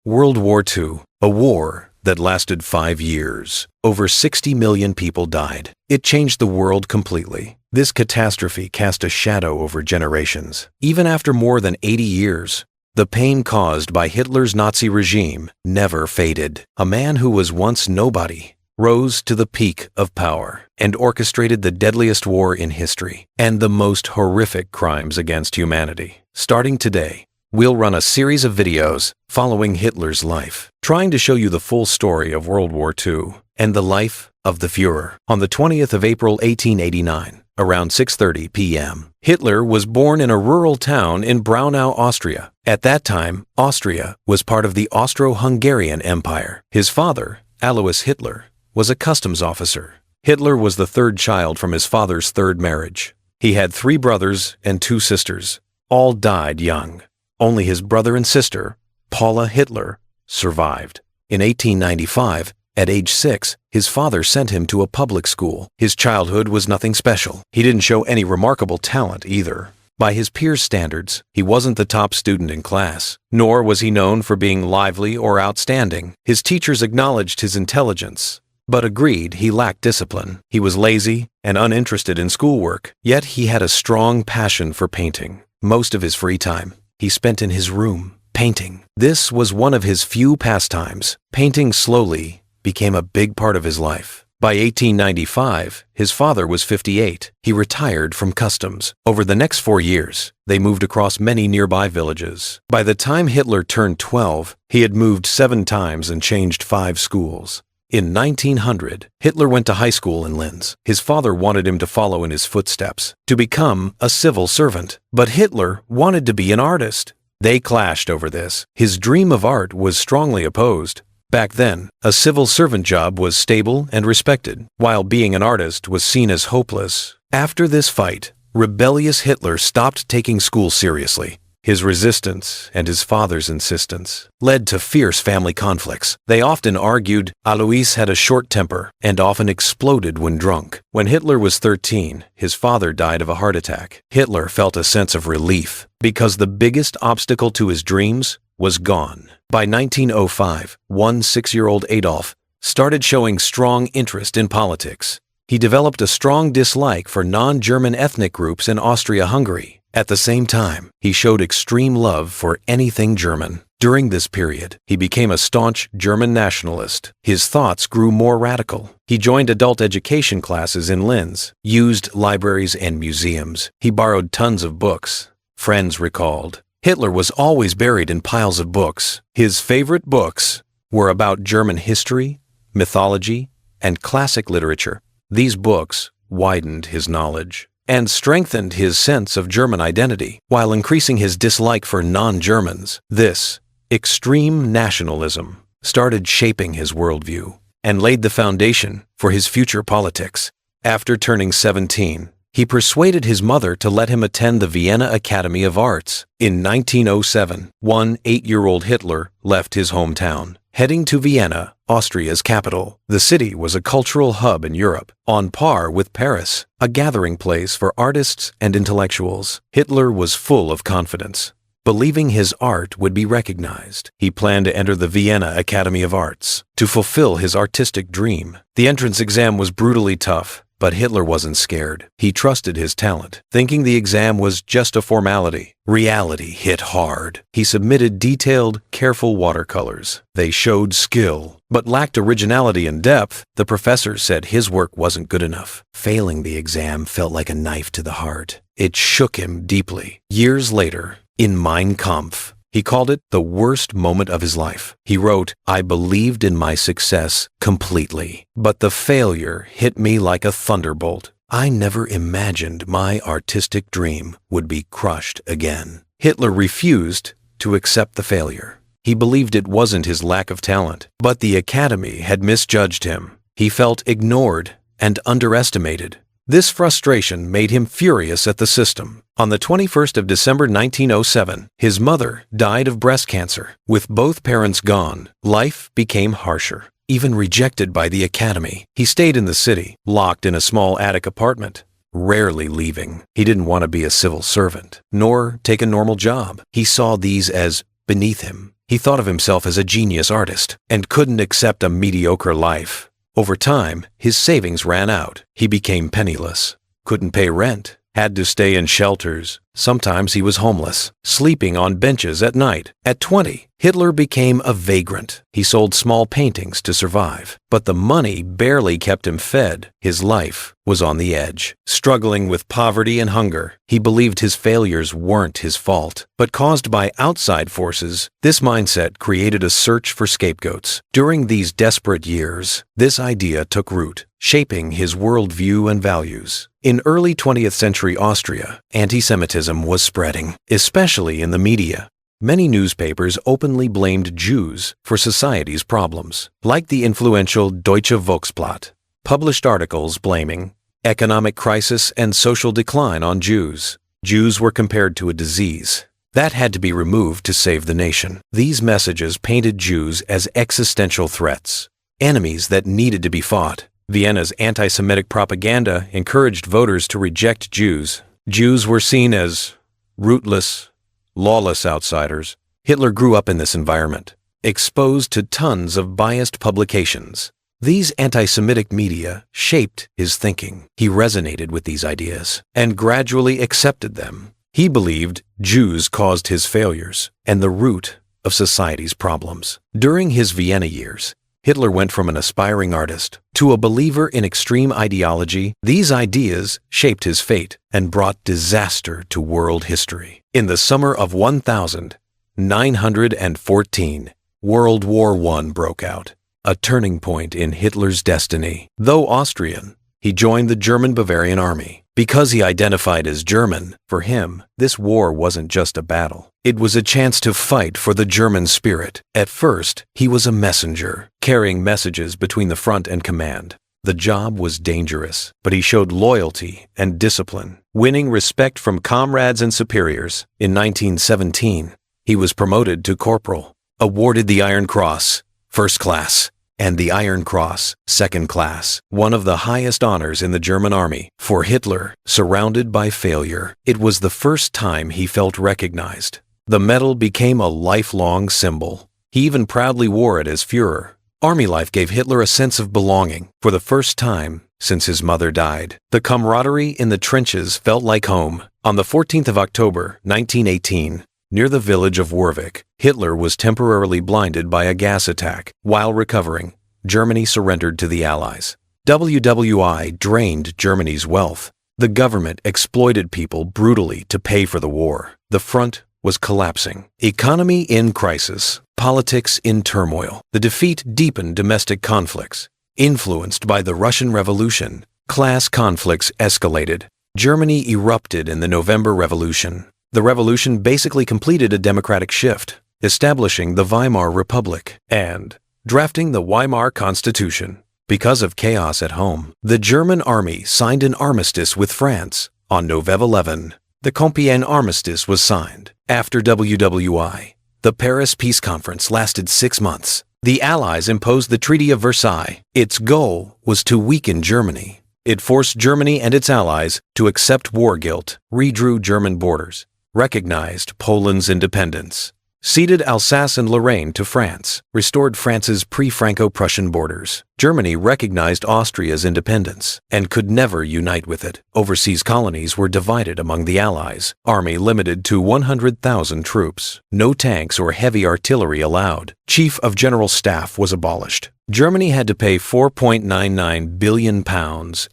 World War II, a war that lasted 5 years. Over 60 million people died. It changed the world completely. This catastrophe cast a shadow over generations. Even after more than 80 years, the pain caused by Hitler's Nazi regime never faded. A man who was once nobody rose to the peak of power and orchestrated the deadliest war in history and the most horrific crimes against humanity. Starting today, we'll run a series of videos following Hitler's life, trying to show you the full story of World War II and the life of the Führer. On the 20th of April 1889, around 6:30 p.m., Hitler was born in a rural town in Braunau, Austria. At that time, Austria was part of the Austro-Hungarian Empire. His father, Alois Hitler, was a customs officer. Hitler was the third child from his father's third marriage. He had 3 brothers and 2 sisters. All died young. Only his brother and sister, Paula Hitler, survived. In 1895, at age 6, his father sent him to a public school. His childhood was nothing special. He didn't show any remarkable talent either. By his peers' standards, he wasn't the top student in class, nor was he known for being lively or outstanding. His teachers acknowledged his intelligence, but agreed he lacked discipline. He was lazy and uninterested in schoolwork, yet he had a strong passion for painting. Most of his free time he spent in his room, painting. This was one of his few pastimes. Painting slowly became a big part of his life. By 1895, his father was 58. He retired from customs. Over the next 4 years, they moved across many nearby villages. By the time Hitler turned 12, he had moved 7 times and changed 5 schools. In 1900, Hitler went to high school in Linz. His father wanted him to follow in his footsteps, to become a civil servant. But Hitler wanted to be an artist. They clashed over this. His dream of art was strongly opposed. Back then, a civil servant job was stable and respected, while being an artist was seen as hopeless. After this fight, rebellious Hitler stopped taking school seriously. His resistance and his father's insistence led to fierce family conflicts. They often argued. Alois had a short temper and often exploded when drunk. When Hitler was 13, his father died of a heart attack. Hitler felt a sense of relief because the biggest obstacle to his dreams was gone. By 1905, 6-year-old Adolf started showing strong interest in politics. He developed a strong dislike for non-German ethnic groups in Austria-Hungary. At the same time, he showed extreme love for anything German. During this period, he became a staunch German nationalist. His thoughts grew more radical. He joined adult education classes in Linz, used libraries and museums. He borrowed tons of books. Friends recalled, Hitler was always buried in piles of books. His favorite books were about German history, mythology, and classic literature. These books widened his knowledge and strengthened his sense of German identity, while increasing his dislike for non-Germans. This extreme nationalism started shaping his worldview and laid the foundation for his future politics. After turning 17, he persuaded his mother to let him attend the Vienna Academy of Arts. In 1907, 8-year-old Hitler left his hometown, heading to Vienna, Austria's capital. The city was a cultural hub in Europe, on par with Paris, a gathering place for artists and intellectuals. Hitler was full of confidence, believing his art would be recognized. He planned to enter the Vienna Academy of Arts to fulfill his artistic dream. The entrance exam was brutally tough, but Hitler wasn't scared. He trusted his talent, thinking the exam was just a formality. Reality hit hard. He submitted detailed, careful watercolors. They showed skill, but lacked originality and depth. The professor said his work wasn't good enough. Failing the exam felt like a knife to the heart. It shook him deeply. Years later, in Mein Kampf, he called it the worst moment of his life. He wrote, I believed in my success completely, but the failure hit me like a thunderbolt. I never imagined my artistic dream would be crushed again. Hitler refused to accept the failure. He believed it wasn't his lack of talent, but the Academy had misjudged him. He felt ignored and underestimated. This frustration made him furious at the system. On the 21st of December 1907, his mother died of breast cancer. With both parents gone, life became harsher. Even rejected by the Academy, he stayed in the city, locked in a small attic apartment, rarely leaving. He didn't want to be a civil servant, nor take a normal job. He saw these as beneath him. He thought of himself as a genius artist and couldn't accept a mediocre life. Over time, his savings ran out. He became penniless, couldn't pay rent, had to stay in shelters. Sometimes he was homeless, sleeping on benches at night. At 20, Hitler became a vagrant. He sold small paintings to survive, but the money barely kept him fed. His life was on the edge. Struggling with poverty and hunger, he believed his failures weren't his fault, but caused by outside forces. This mindset created a search for scapegoats. During these desperate years, this idea took root, shaping his worldview and values. In early 20th century Austria, anti-Semitism was spreading, especially in the media. Many newspapers openly blamed Jews for society's problems, like the influential Deutsche Volksblatt, published articles blaming economic crisis and social decline on Jews. Jews were compared to a disease that had to be removed to save the nation. These messages painted Jews as existential threats, enemies that needed to be fought. Vienna's anti-Semitic propaganda encouraged voters to reject Jews. Jews were seen as rootless, lawless outsiders. Hitler grew up in this environment, exposed to tons of biased publications. These anti-Semitic media shaped his thinking. He resonated with these ideas and gradually accepted them. He believed Jews caused his failures and the root of society's problems. During his Vienna years, Hitler went from an aspiring artist to a believer in extreme ideology. These ideas shaped his fate and brought disaster to world history. In the summer of 1914, World War I broke out, a turning point in Hitler's destiny. Though Austrian, he joined the German-Bavarian army. Because he identified as German, for him, this war wasn't just a battle. It was a chance to fight for the German spirit. At first, he was a messenger, carrying messages between the front and command. The job was dangerous, but he showed loyalty and discipline, winning respect from comrades and superiors. In 1917, he was promoted to corporal, awarded the Iron Cross, First Class, and the Iron Cross, Second Class, one of the highest honors in the German army. For Hitler, surrounded by failure, it was the first time he felt recognized. The medal became a lifelong symbol. He even proudly wore it as Führer. Army life gave Hitler a sense of belonging. For the first time since his mother died, the camaraderie in the trenches felt like home. On the 14th of October, 1918, near the village of Wervik, Hitler was temporarily blinded by a gas attack. While recovering, Germany surrendered to the Allies. WWI drained Germany's wealth. The government exploited people brutally to pay for the war. The front was collapsing. Economy in crisis. Politics in turmoil. The defeat deepened domestic conflicts. Influenced by the Russian Revolution, class conflicts escalated. Germany erupted in the November Revolution. The revolution basically completed a democratic shift, establishing the Weimar Republic and drafting the Weimar Constitution. Because of chaos at home, the German army signed an armistice with France. On November 11, the Compiègne Armistice was signed. After WWI, the Paris Peace Conference lasted 6 months. The Allies imposed the Treaty of Versailles. Its goal was to weaken Germany. It forced Germany and its allies to accept war guilt, redrew German borders, recognized Poland's independence, ceded Alsace and Lorraine to France, restored France's pre-Franco-Prussian borders. Germany recognized Austria's independence and could never unite with it. Overseas colonies were divided among the Allies. Army limited to 100,000 troops. No tanks or heavy artillery allowed. Chief of General Staff was abolished. Germany had to pay £4.99 billion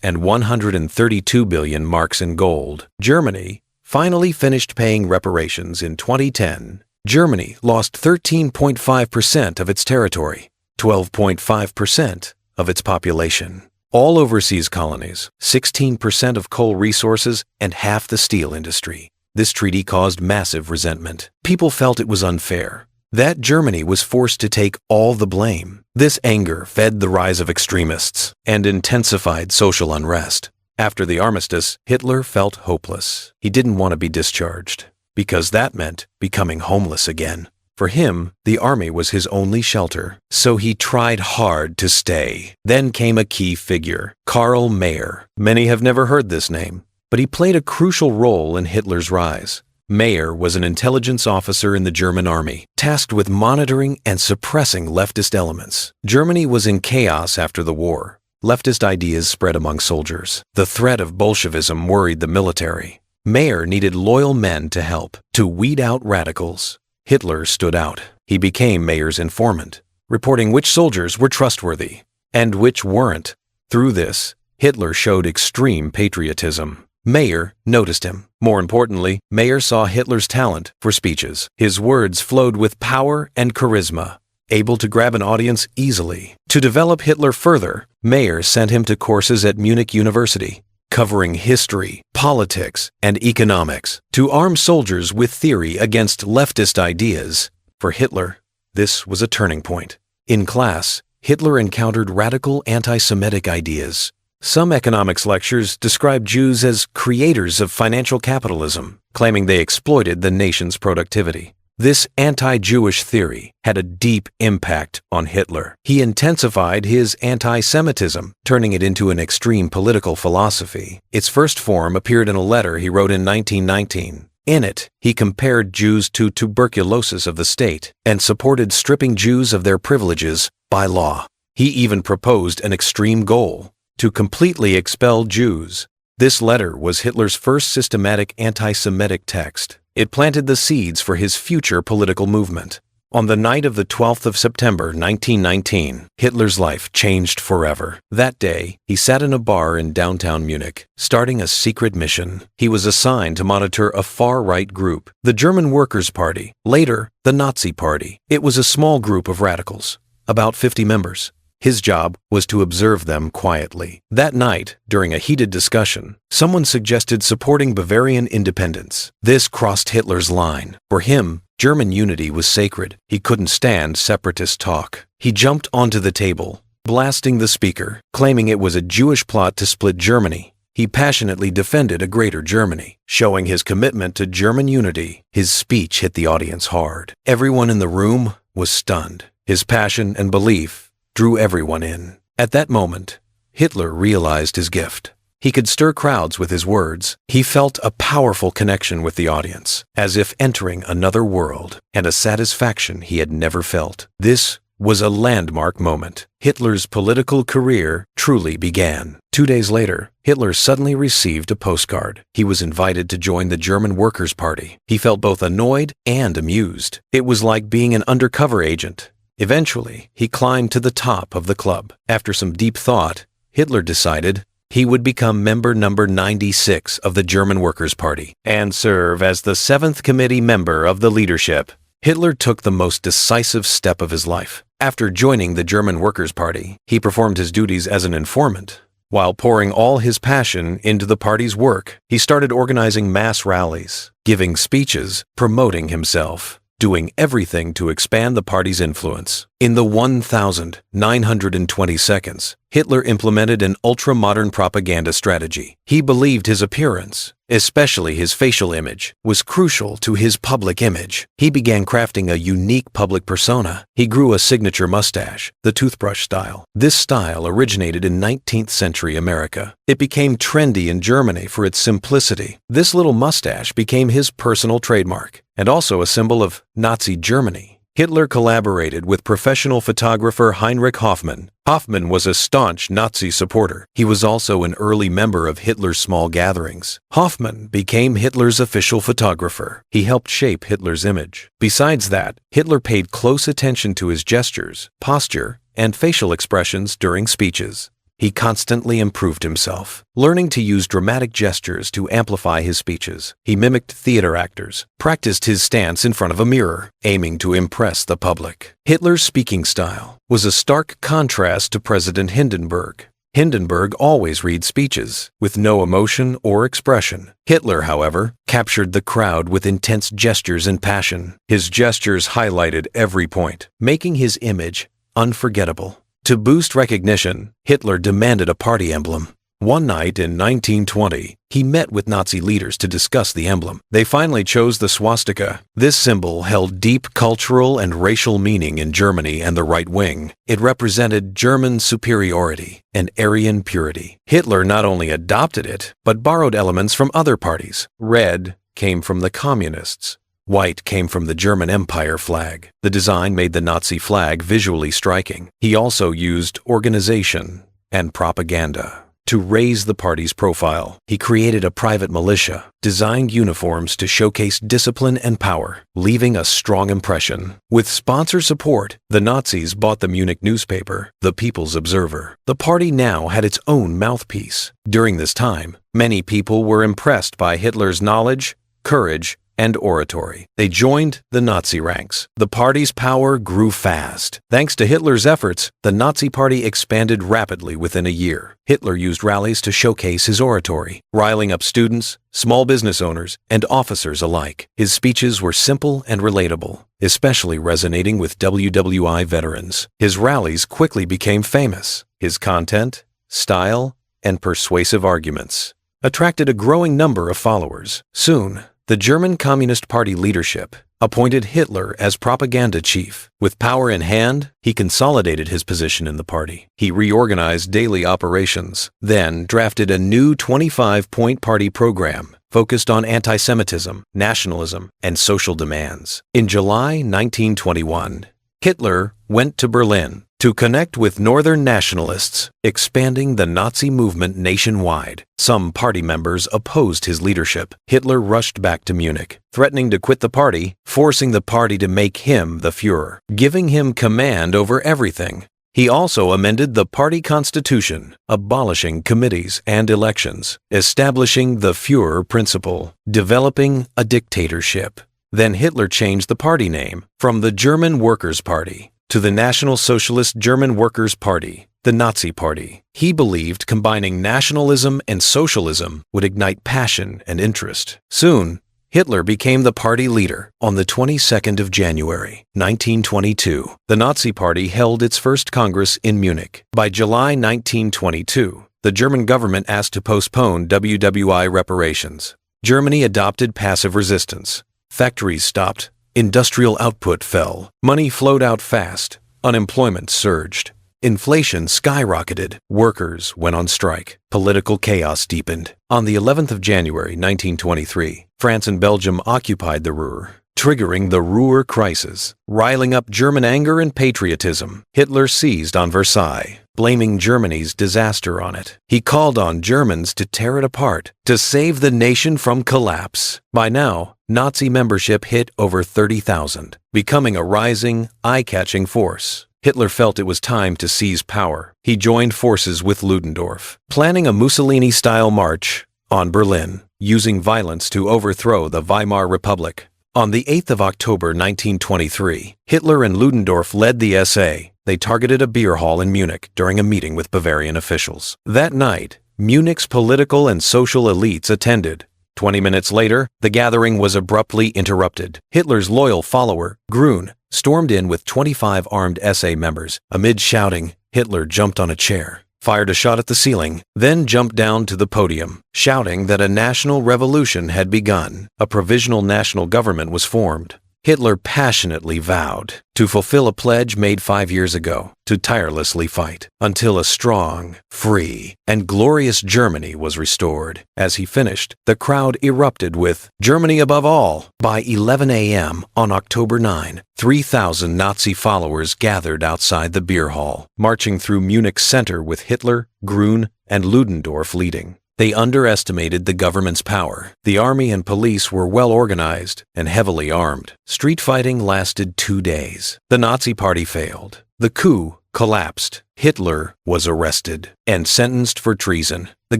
and 132 billion marks in gold. Germany finally finished paying reparations in 2010. Germany lost 13.5% of its territory, 12.5% of its population. All overseas colonies, 16% of coal resources, and half the steel industry. This treaty caused massive resentment. People felt it was unfair, that Germany was forced to take all the blame. This anger fed the rise of extremists and intensified social unrest. After the armistice, Hitler felt hopeless. He didn't want to be discharged, because that meant becoming homeless again. For him, the army was his only shelter, so he tried hard to stay. Then came a key figure, Karl Mayr. Many have never heard this name, but he played a crucial role in Hitler's rise. Mayer was an intelligence officer in the German army, tasked with monitoring and suppressing leftist elements. Germany was in chaos after the war. Leftist ideas spread among soldiers. The threat of Bolshevism worried the military. Mayer needed loyal men to help, to weed out radicals. Hitler stood out. He became Mayer's informant, reporting which soldiers were trustworthy and which weren't. Through this, Hitler showed extreme patriotism. Mayer noticed him. More importantly, Mayer saw Hitler's talent for speeches. His words flowed with power and charisma, able to grab an audience easily. To develop Hitler further, Mayer sent him to courses at Munich University, covering history, politics, and economics, to arm soldiers with theory against leftist ideas. For Hitler, this was a turning point. In class, Hitler encountered radical anti-Semitic ideas. Some economics lectures described Jews as creators of financial capitalism, claiming they exploited the nation's productivity. This anti-Jewish theory had a deep impact on Hitler. He intensified his anti-Semitism, turning it into an extreme political philosophy. Its first form appeared in a letter he wrote in 1919. In it, he compared Jews to tuberculosis of the state and supported stripping Jews of their privileges by law. He even proposed an extreme goal: to completely expel Jews. This letter was Hitler's first systematic anti-Semitic text. It planted the seeds for his future political movement. On the night of the 12th of September 1919, Hitler's life changed forever. That day, he sat in a bar in downtown Munich, starting a secret mission. He was assigned to monitor a far-right group, the German Workers' Party, later the Nazi Party. It was a small group of radicals, about 50 members. His job was to observe them quietly. That night, during a heated discussion, someone suggested supporting Bavarian independence. This crossed Hitler's line. For him, German unity was sacred. He couldn't stand separatist talk. He jumped onto the table, blasting the speaker, claiming it was a Jewish plot to split Germany. He passionately defended a greater Germany, showing his commitment to German unity. His speech hit the audience hard. Everyone in the room was stunned. His passion and belief drew everyone in. At that moment, Hitler realized his gift. He could stir crowds with his words. He felt a powerful connection with the audience, as if entering another world, and a satisfaction he had never felt. This was a landmark moment. Hitler's political career truly began. 2 days later, Hitler suddenly received a postcard. He was invited to join the German Workers' Party. He felt both annoyed and amused. It was like being an undercover agent. Eventually, he climbed to the top of the club. After some deep thought, Hitler decided he would become member number 96 of the German Workers' Party and serve as the 7th committee member of the leadership. Hitler took the most decisive step of his life. After joining the German Workers' Party, he performed his duties as an informant. While pouring all his passion into the party's work, he started organizing mass rallies, giving speeches, promoting himself, doing everything to expand the party's influence. In the 1,920 seconds, Hitler implemented an ultra-modern propaganda strategy. He believed his appearance, especially his facial image, was crucial to his public image. He began crafting a unique public persona. He grew a signature mustache, the toothbrush style. This style originated in 19th century America. It became trendy in Germany for its simplicity. This little mustache became his personal trademark, and also a symbol of Nazi Germany. Hitler collaborated with professional photographer Heinrich Hoffmann. Hoffmann was a staunch Nazi supporter. He was also an early member of Hitler's small gatherings. Hoffmann became Hitler's official photographer. He helped shape Hitler's image. Besides that, Hitler paid close attention to his gestures, posture, and facial expressions during speeches. He constantly improved himself, learning to use dramatic gestures to amplify his speeches. He mimicked theater actors, practiced his stance in front of a mirror, aiming to impress the public. Hitler's speaking style was a stark contrast to President Hindenburg. Hindenburg always read speeches with no emotion or expression. Hitler, however, captured the crowd with intense gestures and passion. His gestures highlighted every point, making his image unforgettable. To boost recognition, Hitler demanded a party emblem. One night in 1920, he met with Nazi leaders to discuss the emblem. They finally chose the swastika. This symbol held deep cultural and racial meaning in Germany and the right wing. It represented German superiority and Aryan purity. Hitler not only adopted it, but borrowed elements from other parties: red, came from the communists. White came from the German Empire flag. The design made the Nazi flag visually striking. He also used organization and propaganda to raise the party's profile. He created a private militia, designed uniforms to showcase discipline and power, leaving a strong impression. With sponsor support, the Nazis bought the Munich newspaper, The People's Observer. The party now had its own mouthpiece. During this time, many people were impressed by Hitler's knowledge, courage, and oratory. They joined the Nazi ranks. The party's power grew fast. Thanks to Hitler's efforts, the Nazi party expanded rapidly within a year. Hitler used rallies to showcase his oratory, riling up students, small business owners, and officers alike. His speeches were simple and relatable, especially resonating with WWI veterans. His rallies quickly became famous. His content, style, and persuasive arguments attracted a growing number of followers. Soon, the German Communist Party leadership appointed Hitler as propaganda chief. With power in hand, he consolidated his position in the party. He reorganized daily operations, then drafted a new 25-point party program focused on anti-Semitism, nationalism, and social demands. In July 1921, Hitler went to Berlin to connect with Northern nationalists, expanding the Nazi movement nationwide. Some party members opposed his leadership. Hitler rushed back to Munich, threatening to quit the party, forcing the party to make him the Führer, giving him command over everything. He also amended the party constitution, abolishing committees and elections, establishing the Führer principle, developing a dictatorship. Then Hitler changed the party name from the German Workers' Party to the National Socialist German Workers' Party, the Nazi Party. He believed combining nationalism and socialism would ignite passion and interest. Soon, Hitler became the party leader. On the 22nd of January, 1922, the Nazi Party held its first Congress in Munich. By July 1922, the German government asked to postpone WWI reparations. Germany adopted passive resistance. Factories stopped. Industrial output fell. Money flowed out fast. Unemployment surged. Inflation skyrocketed. Workers went on strike. Political chaos deepened. On the 11th of January 1923, France and Belgium occupied the Ruhr, triggering the Ruhr crisis, riling up German anger and patriotism. Hitler seized on Versailles, blaming Germany's disaster on it. He called on Germans to tear it apart, to save the nation from collapse. By now, Nazi membership hit over 30,000, becoming a rising, eye-catching force. Hitler felt it was time to seize power. He joined forces with Ludendorff, planning a Mussolini-style march on Berlin, using violence to overthrow the Weimar Republic. On the 8th of October 1923, Hitler and Ludendorff led the SA. They targeted a beer hall in Munich during a meeting with Bavarian officials. That night, Munich's political and social elites attended. 20 minutes later, the gathering was abruptly interrupted. Hitler's loyal follower, Grün, stormed in with 25 armed SA members. Amid shouting, Hitler jumped on a chair, fired a shot at the ceiling, then jumped down to the podium, shouting that a national revolution had begun. A provisional national government was formed. Hitler passionately vowed to fulfill a pledge made 5 years ago, to tirelessly fight until a strong, free, and glorious Germany was restored. As he finished, the crowd erupted with "Germany above all." By 11 a.m. on October 9, 3,000 Nazi followers gathered outside the beer hall, marching through Munich's center with Hitler, Grün, and Ludendorff leading. They underestimated the government's power. The army and police were well organized and heavily armed. Street fighting lasted 2 days. The Nazi Party failed. The coup collapsed. Hitler was arrested and sentenced for treason. The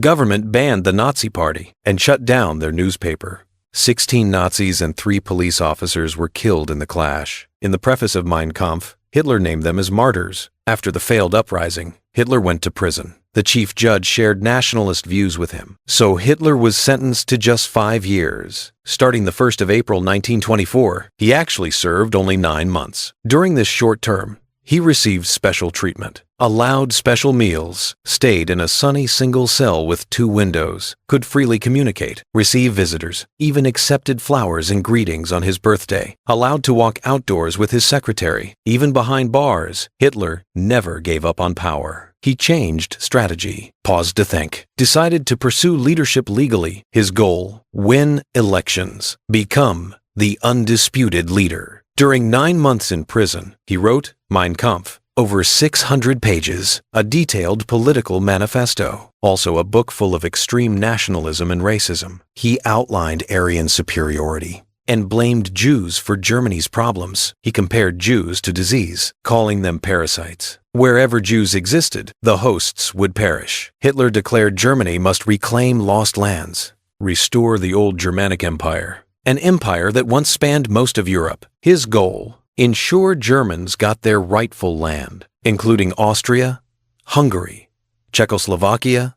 government banned the Nazi Party and shut down their newspaper. 16 Nazis and 3 police officers were killed in the clash. In the preface of Mein Kampf, Hitler named them as martyrs. After the failed uprising, Hitler went to prison. The chief judge shared nationalist views with him, so Hitler was sentenced to just 5 years. Starting the 1st of April 1924, he actually served only 9 months. During this short term, he received special treatment, allowed special meals, stayed in a sunny single cell with 2 windows, could freely communicate, receive visitors, even accepted flowers and greetings on his birthday, allowed to walk outdoors with his secretary. Even behind bars, Hitler never gave up on power. He changed strategy, paused to think, decided to pursue leadership legally. His goal: win elections, become the undisputed leader. During 9 months in prison, he wrote Mein Kampf, over 600 pages, a detailed political manifesto, also a book full of extreme nationalism and racism. He outlined Aryan superiority and blamed Jews for Germany's problems. He compared Jews to disease, calling them parasites. Wherever Jews existed, the hosts would perish. Hitler declared Germany must reclaim lost lands, restore the old Germanic Empire, an empire that once spanned most of Europe. His goal: ensure Germans got their rightful land, including Austria, Hungary, Czechoslovakia,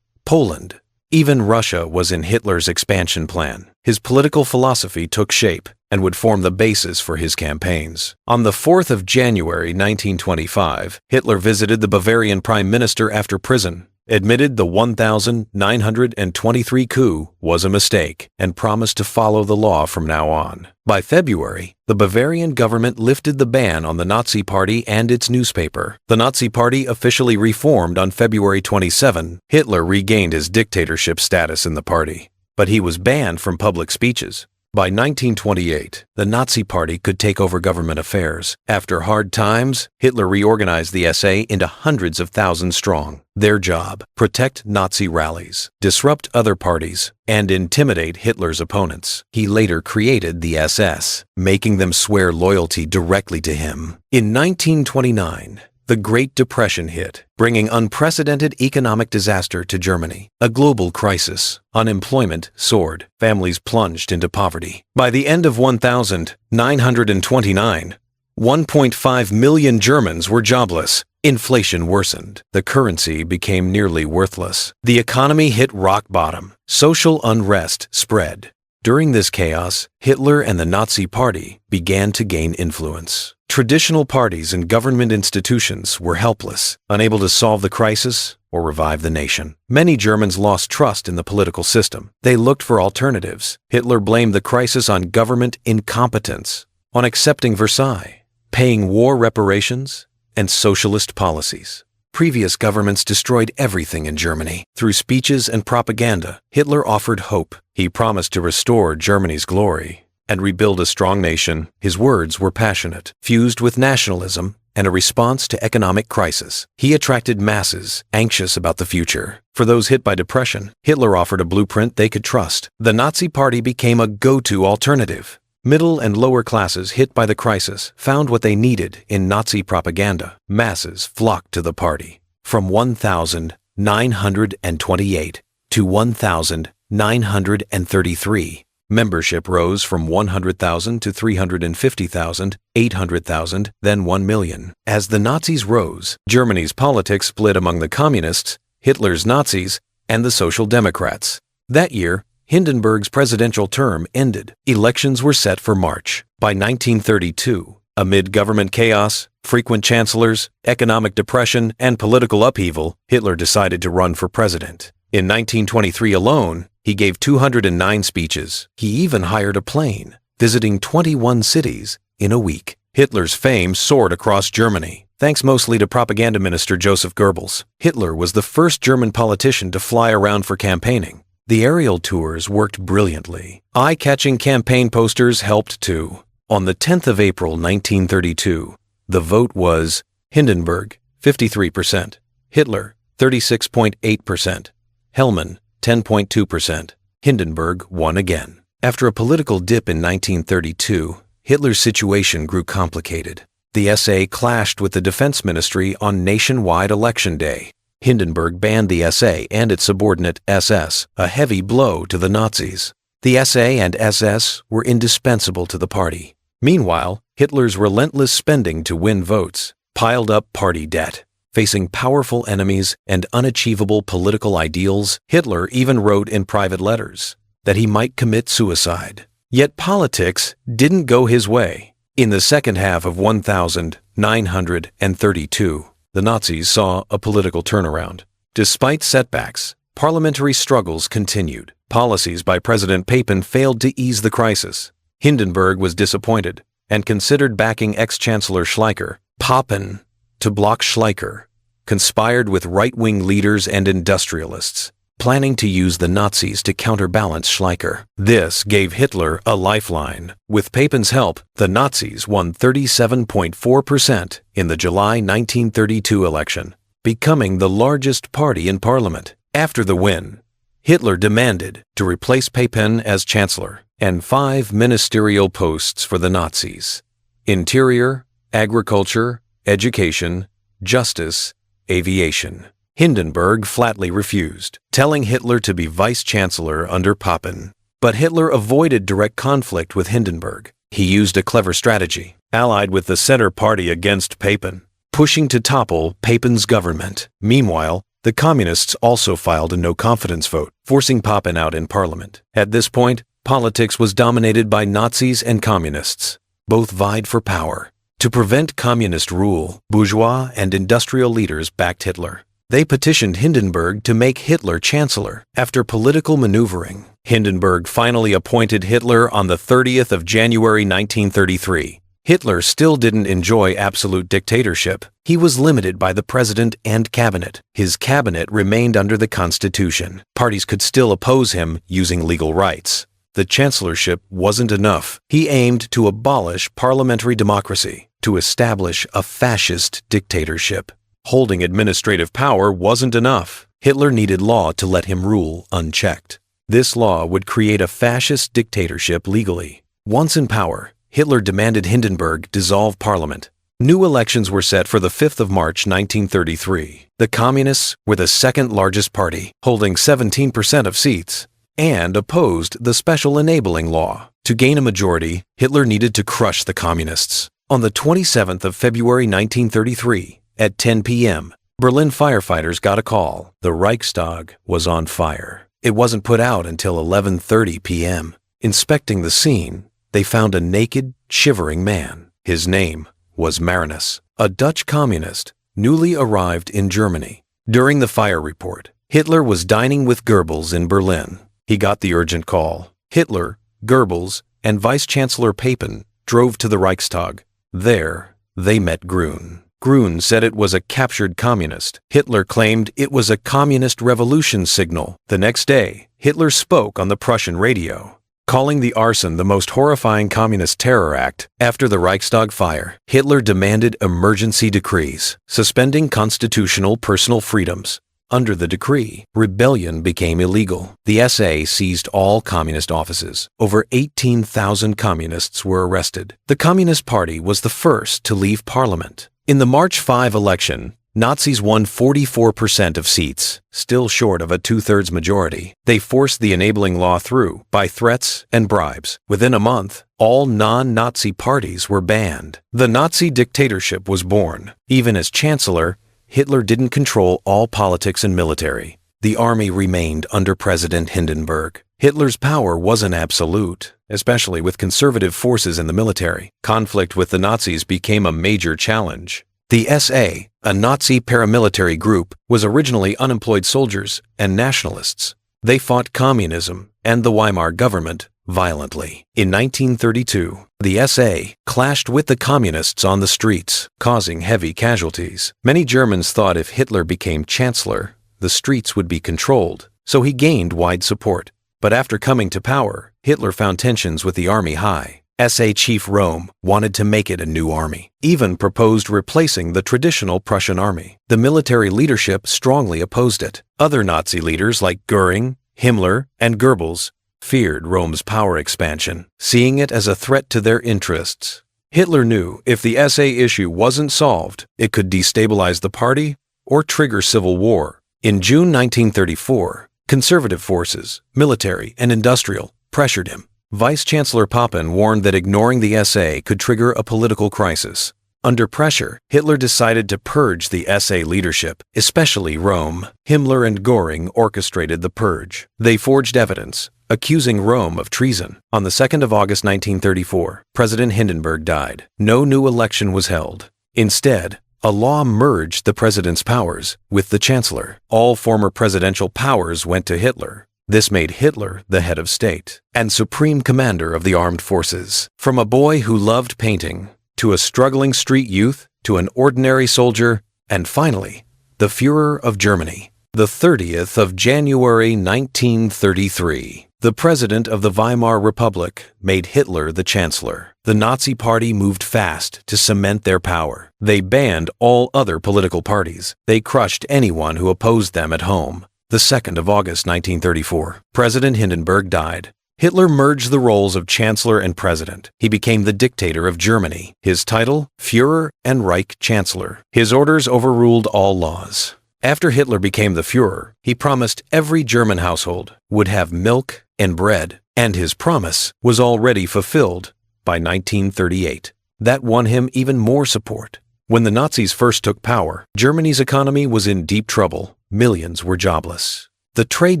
Poland. Even Russia was in Hitler's expansion plan. His political philosophy took shape and would form the basis for his campaigns. On the 4th of January 1925, Hitler visited the Bavarian prime minister after prison, admitted the 1923 coup was a mistake, and promised to follow the law from now on. By February, the Bavarian government lifted the ban on the Nazi Party and its newspaper. The Nazi Party officially reformed on February 27. Hitler regained his dictatorship status in the party, but he was banned from public speeches. By 1928, the Nazi Party could take over government affairs. After hard times, Hitler reorganized the SA into hundreds of thousands strong. Their job: protect Nazi rallies, disrupt other parties, and intimidate Hitler's opponents. He later created the SS, making them swear loyalty directly to him. In 1929, the Great Depression hit, bringing unprecedented economic disaster to Germany. A global crisis. Unemployment soared. Families plunged into poverty. By the end of 1929, 1.5 million Germans were jobless. Inflation worsened. The currency became nearly worthless. The economy hit rock bottom. Social unrest spread. During this chaos, Hitler and the Nazi Party began to gain influence. Traditional parties and government institutions were helpless, unable to solve the crisis or revive the nation. Many Germans lost trust in the political system. They looked for alternatives. Hitler blamed the crisis on government incompetence, on accepting Versailles, paying war reparations, and socialist policies. Previous governments destroyed everything in Germany. Through speeches and propaganda, Hitler offered hope. He promised to restore Germany's glory and rebuild a strong nation. His words were passionate, fused with nationalism and a response to economic crisis. He attracted masses anxious about the future. For those hit by depression, Hitler offered a blueprint they could trust. The Nazi Party became a go-to alternative. Middle and lower classes hit by the crisis found what they needed in Nazi propaganda. Masses flocked to the party. From 1,928 to 1,933, membership rose from 100,000 to 350,000, 800,000, then 1 million. As the Nazis rose, Germany's politics split among the Communists, Hitler's Nazis, and the Social Democrats. That year, Hindenburg's presidential term ended. Elections were set for March. By 1932, amid government chaos, frequent chancellors, economic depression, and political upheaval, Hitler decided to run for president. In 1923 alone, he gave 209 speeches. He even hired a plane, visiting 21 cities in a week. Hitler's fame soared across Germany, thanks mostly to propaganda minister Joseph Goebbels. Hitler was the first German politician to fly around for campaigning. The aerial tours worked brilliantly. Eye-catching campaign posters helped too. On the 10th of April 1932, the vote was Hindenburg, 53%, Hitler, 36.8%, Hellman, 10.2%. Hindenburg won again. After a political dip in 1932, Hitler's situation grew complicated. The SA clashed with the Defense Ministry on nationwide election day. Hindenburg banned the SA and its subordinate SS, a heavy blow to the Nazis. The SA and SS were indispensable to the party. Meanwhile, Hitler's relentless spending to win votes piled up party debt. Facing powerful enemies and unachievable political ideals, Hitler even wrote in private letters that he might commit suicide. Yet politics didn't go his way. In the second half of 1932, the Nazis saw a political turnaround. Despite setbacks, parliamentary struggles continued. Policies by President Papen failed to ease the crisis. Hindenburg was disappointed and considered backing ex-Chancellor Schleicher, Papen, to block Schleicher, conspired with right-wing leaders and industrialists, planning to use the Nazis to counterbalance Schleicher. This gave Hitler a lifeline. With Papen's help, the Nazis won 37.4% in the July 1932 election, becoming the largest party in parliament. After the win, Hitler demanded to replace Papen as chancellor and 5 ministerial posts for the Nazis: Interior, Agriculture, Education, Justice, Aviation. Hindenburg flatly refused, telling Hitler to be vice-chancellor under Papen. But Hitler avoided direct conflict with Hindenburg. He used a clever strategy, allied with the Center Party against Papen, pushing to topple Papen's government. Meanwhile, the Communists also filed a no-confidence vote, forcing Papen out in parliament. At this point, politics was dominated by Nazis and Communists. Both vied for power. To prevent communist rule, bourgeois and industrial leaders backed Hitler. They petitioned Hindenburg to make Hitler chancellor. After political maneuvering, Hindenburg finally appointed Hitler on the 30th of January 1933. Hitler still didn't enjoy absolute dictatorship. He was limited by the president and cabinet. His cabinet remained under the Constitution. Parties could still oppose him using legal rights. The chancellorship wasn't enough. He aimed to abolish parliamentary democracy, to establish a fascist dictatorship. Holding administrative power wasn't enough. Hitler needed law to let him rule unchecked. This law would create a fascist dictatorship legally. Once in power, Hitler demanded Hindenburg dissolve parliament. New elections were set for the 5th of March 1933. The Communists were the second largest party, holding 17% of seats, and opposed the Special Enabling Law. To gain a majority, Hitler needed to crush the Communists. On the 27th of February 1933, at 10 p.m., Berlin firefighters got a call. The Reichstag was on fire. It wasn't put out until 11:30 p.m. Inspecting the scene, they found a naked, shivering man. His name was Marinus, a Dutch communist newly arrived in Germany. During the fire report, Hitler was dining with Goebbels in Berlin. He got the urgent call. Hitler, Goebbels, and Vice-Chancellor Papen drove to the Reichstag. There, they met Grün. Grün said it was a captured communist. Hitler claimed it was a communist revolution signal. The next day, Hitler spoke on the Prussian radio, calling the arson the most horrifying communist terror act. After the Reichstag fire, Hitler demanded emergency decrees, suspending constitutional personal freedoms. Under the decree, rebellion became illegal. The SA seized all communist offices. Over 18,000 communists were arrested. The Communist Party was the first to leave parliament. In the March 5 election, Nazis won 44% of seats, still short of a two-thirds majority. They forced the enabling law through by threats and bribes. Within a month, all non-Nazi parties were banned. The Nazi dictatorship was born. Even as chancellor, Hitler didn't control all politics and military. The army remained under President Hindenburg. Hitler's power wasn't absolute, especially with conservative forces in the military. Conflict with the Nazis became a major challenge. The SA, a Nazi paramilitary group, was originally unemployed soldiers and nationalists. They fought communism and the Weimar government violently. In 1932, the SA clashed with the communists on the streets, causing heavy casualties. Many Germans thought if Hitler became chancellor, the streets would be controlled, so he gained wide support. But after coming to power, Hitler found tensions with the army high. SA Chief Röhm wanted to make it a new army, even proposed replacing the traditional Prussian army. The military leadership strongly opposed it. Other Nazi leaders like Göring, Himmler, and Goebbels feared Röhm's power expansion, seeing it as a threat to their interests. Hitler knew if the SA issue wasn't solved, it could destabilize the party or trigger civil war. In June 1934, conservative forces, military and industrial, pressured him. Vice-Chancellor Papen warned that ignoring the SA could trigger a political crisis. Under pressure, Hitler decided to purge the SA leadership, especially Röhm. Himmler and Göring orchestrated the purge. They forged evidence, accusing Röhm of treason. On the 2nd of August 1934, President Hindenburg died. No new election was held. Instead, a law merged the president's powers with the chancellor. All former presidential powers went to Hitler. This made Hitler the head of state and supreme commander of the armed forces. From a boy who loved painting, to a struggling street youth, to an ordinary soldier, and finally, the Führer of Germany. The 30th of January 1933. The president of the Weimar Republic made Hitler the chancellor. The Nazi Party moved fast to cement their power. They banned all other political parties. They crushed anyone who opposed them at home. The 2nd of August 1934. President Hindenburg died. Hitler merged the roles of chancellor and president. He became the dictator of Germany. His title, Führer and Reich Chancellor. His orders overruled all laws. After Hitler became the Führer, he promised every German household would have milk and bread, and his promise was already fulfilled by 1938. That won him even more support. When the Nazis first took power, Germany's economy was in deep trouble. Millions were jobless. The trade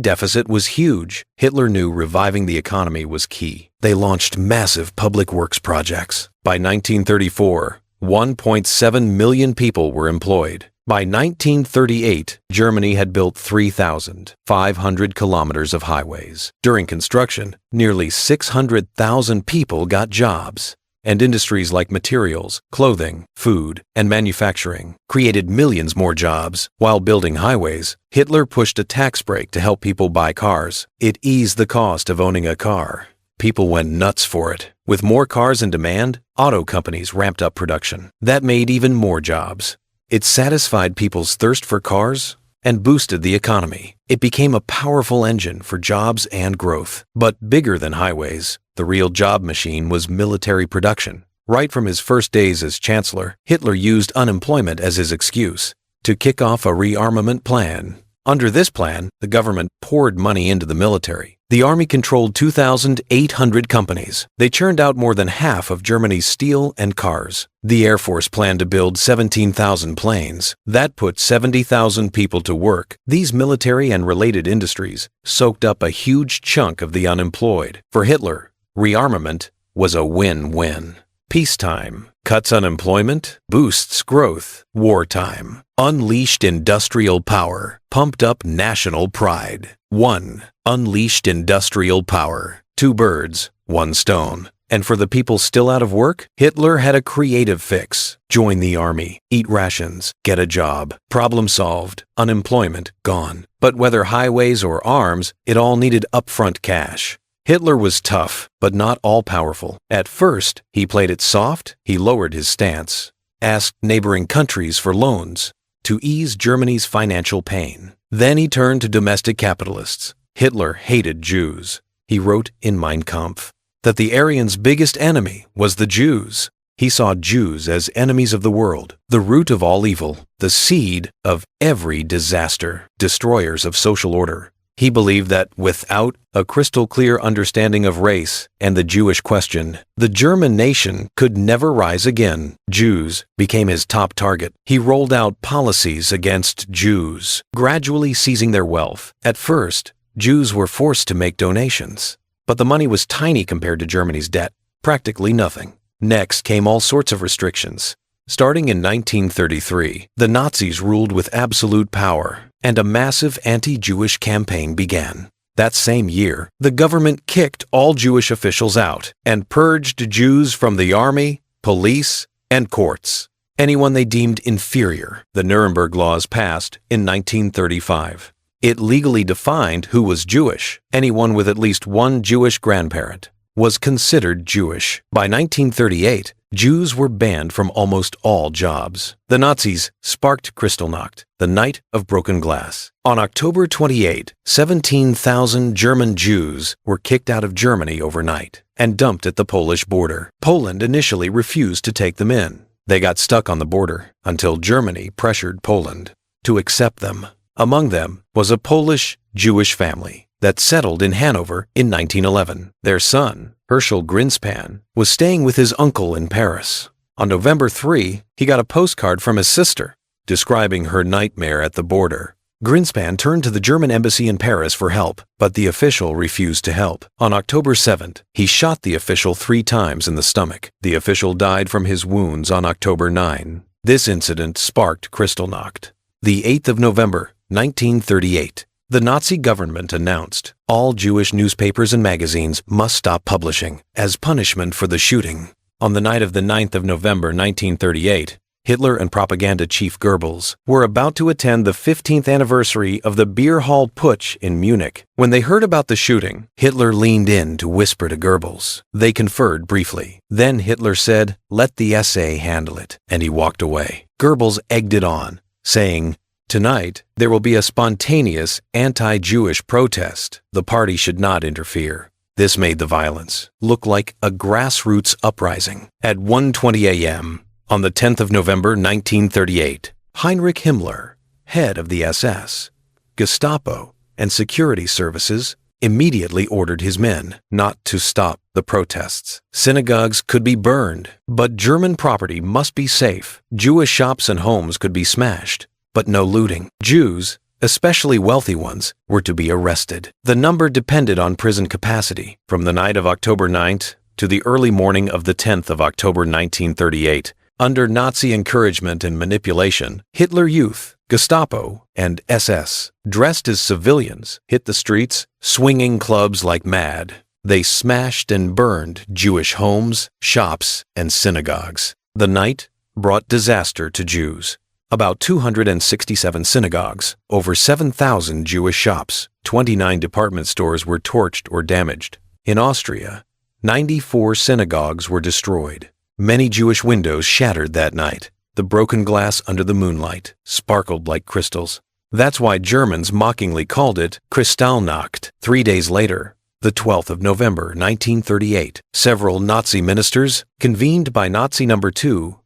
deficit was huge. Hitler knew reviving the economy was key. They launched massive public works projects. By 1934, 1.7 million people were employed. By 1938, Germany had built 3,500 kilometers of highways. During construction, nearly 600,000 people got jobs. And industries like materials, clothing, food, and manufacturing created millions more jobs. While building highways, Hitler pushed a tax break to help people buy cars. It eased the cost of owning a car. People went nuts for it. With more cars in demand, auto companies ramped up production. That made even more jobs. It satisfied people's thirst for cars and boosted the economy. It became a powerful engine for jobs and growth. But bigger than highways, the real job machine was military production. Right from his first days as chancellor, Hitler used unemployment as his excuse to kick off a rearmament plan. Under this plan, the government poured money into the military. The army controlled 2,800 companies. They churned out more than half of Germany's steel and cars. The Air Force planned to build 17,000 planes. That put 70,000 people to work. These military and related industries soaked up a huge chunk of the unemployed. For Hitler, rearmament was a win-win. Peacetime cuts unemployment, boosts growth. Wartime unleashed industrial power, pumped up national pride. 1. Unleashed industrial power. 2 birds, 1 stone. And for the people still out of work, Hitler had a creative fix. Join the army, eat rations, get a job. Problem solved, unemployment gone. But whether highways or arms, it all needed upfront cash. Hitler was tough, but not all-powerful. At first, he played it soft. He lowered his stance, asked neighboring countries for loans to ease Germany's financial pain. Then he turned to domestic capitalists. Hitler hated Jews. He wrote in Mein Kampf that the Aryans' biggest enemy was the Jews. He saw Jews as enemies of the world, the root of all evil, the seed of every disaster, destroyers of social order. He believed that without a crystal-clear understanding of race and the Jewish question, the German nation could never rise again. Jews became his top target. He rolled out policies against Jews, gradually seizing their wealth. At first, Jews were forced to make donations, but the money was tiny compared to Germany's debt, practically nothing. Next came all sorts of restrictions. Starting in 1933, the Nazis ruled with absolute power, and a massive anti-Jewish campaign began. That same year, the government kicked all Jewish officials out and purged Jews from the army, police, and courts. Anyone they deemed inferior. The Nuremberg Laws passed in 1935. It legally defined who was Jewish. Anyone with at least one Jewish grandparent was considered Jewish. By 1938, Jews were banned from almost all jobs. The Nazis sparked Kristallnacht, the night of broken glass. On October 28, 17,000 German Jews were kicked out of Germany overnight and dumped at the Polish border. Poland initially refused to take them in. They got stuck on the border until Germany pressured Poland to accept them. Among them was a Polish Jewish family that settled in Hanover in 1911. Their son, Herschel Greenspan, was staying with his uncle in Paris. On November 3, he got a postcard from his sister describing her nightmare at the border. Greenspan turned to the German embassy in Paris for help, but the official refused to help. On October 7th, he shot the official 3 times in the stomach. The official died from his wounds on October 9. This incident sparked Kristallnacht. The 8th of November, 1938. The Nazi government announced all Jewish newspapers and magazines must stop publishing as punishment for the shooting. On the night of the 9th of November 1938, Hitler and propaganda chief Goebbels were about to attend the 15th anniversary of the Beer Hall Putsch in Munich. When they heard about the shooting, Hitler leaned in to whisper to Goebbels. They conferred briefly. Then Hitler said, "Let the SA handle it," and he walked away. Goebbels egged it on, saying, "Tonight, there will be a spontaneous anti-Jewish protest. The party should not interfere." This made the violence look like a grassroots uprising. At 1:20 a.m., on the 10th of November 1938, Heinrich Himmler, head of the SS, Gestapo, and security services, immediately ordered his men not to stop the protests. Synagogues could be burned, but German property must be safe. Jewish shops and homes could be smashed, but no looting. Jews, especially wealthy ones, were to be arrested. The number depended on prison capacity. From the night of October 9th to the early morning of the 10th of October 1938, under Nazi encouragement and manipulation, Hitler Youth, Gestapo, and SS, dressed as civilians, hit the streets, swinging clubs like mad. They smashed and burned Jewish homes, shops, and synagogues. The night brought disaster to Jews. About 267 synagogues, over 7,000 Jewish shops, 29 department stores were torched or damaged. In Austria, 94 synagogues were destroyed. Many Jewish windows shattered that night. The broken glass under the moonlight sparkled like crystals. That's why Germans mockingly called it Kristallnacht. 3 days later, the 12th of November 1938, several Nazi ministers, convened by Nazi number 2,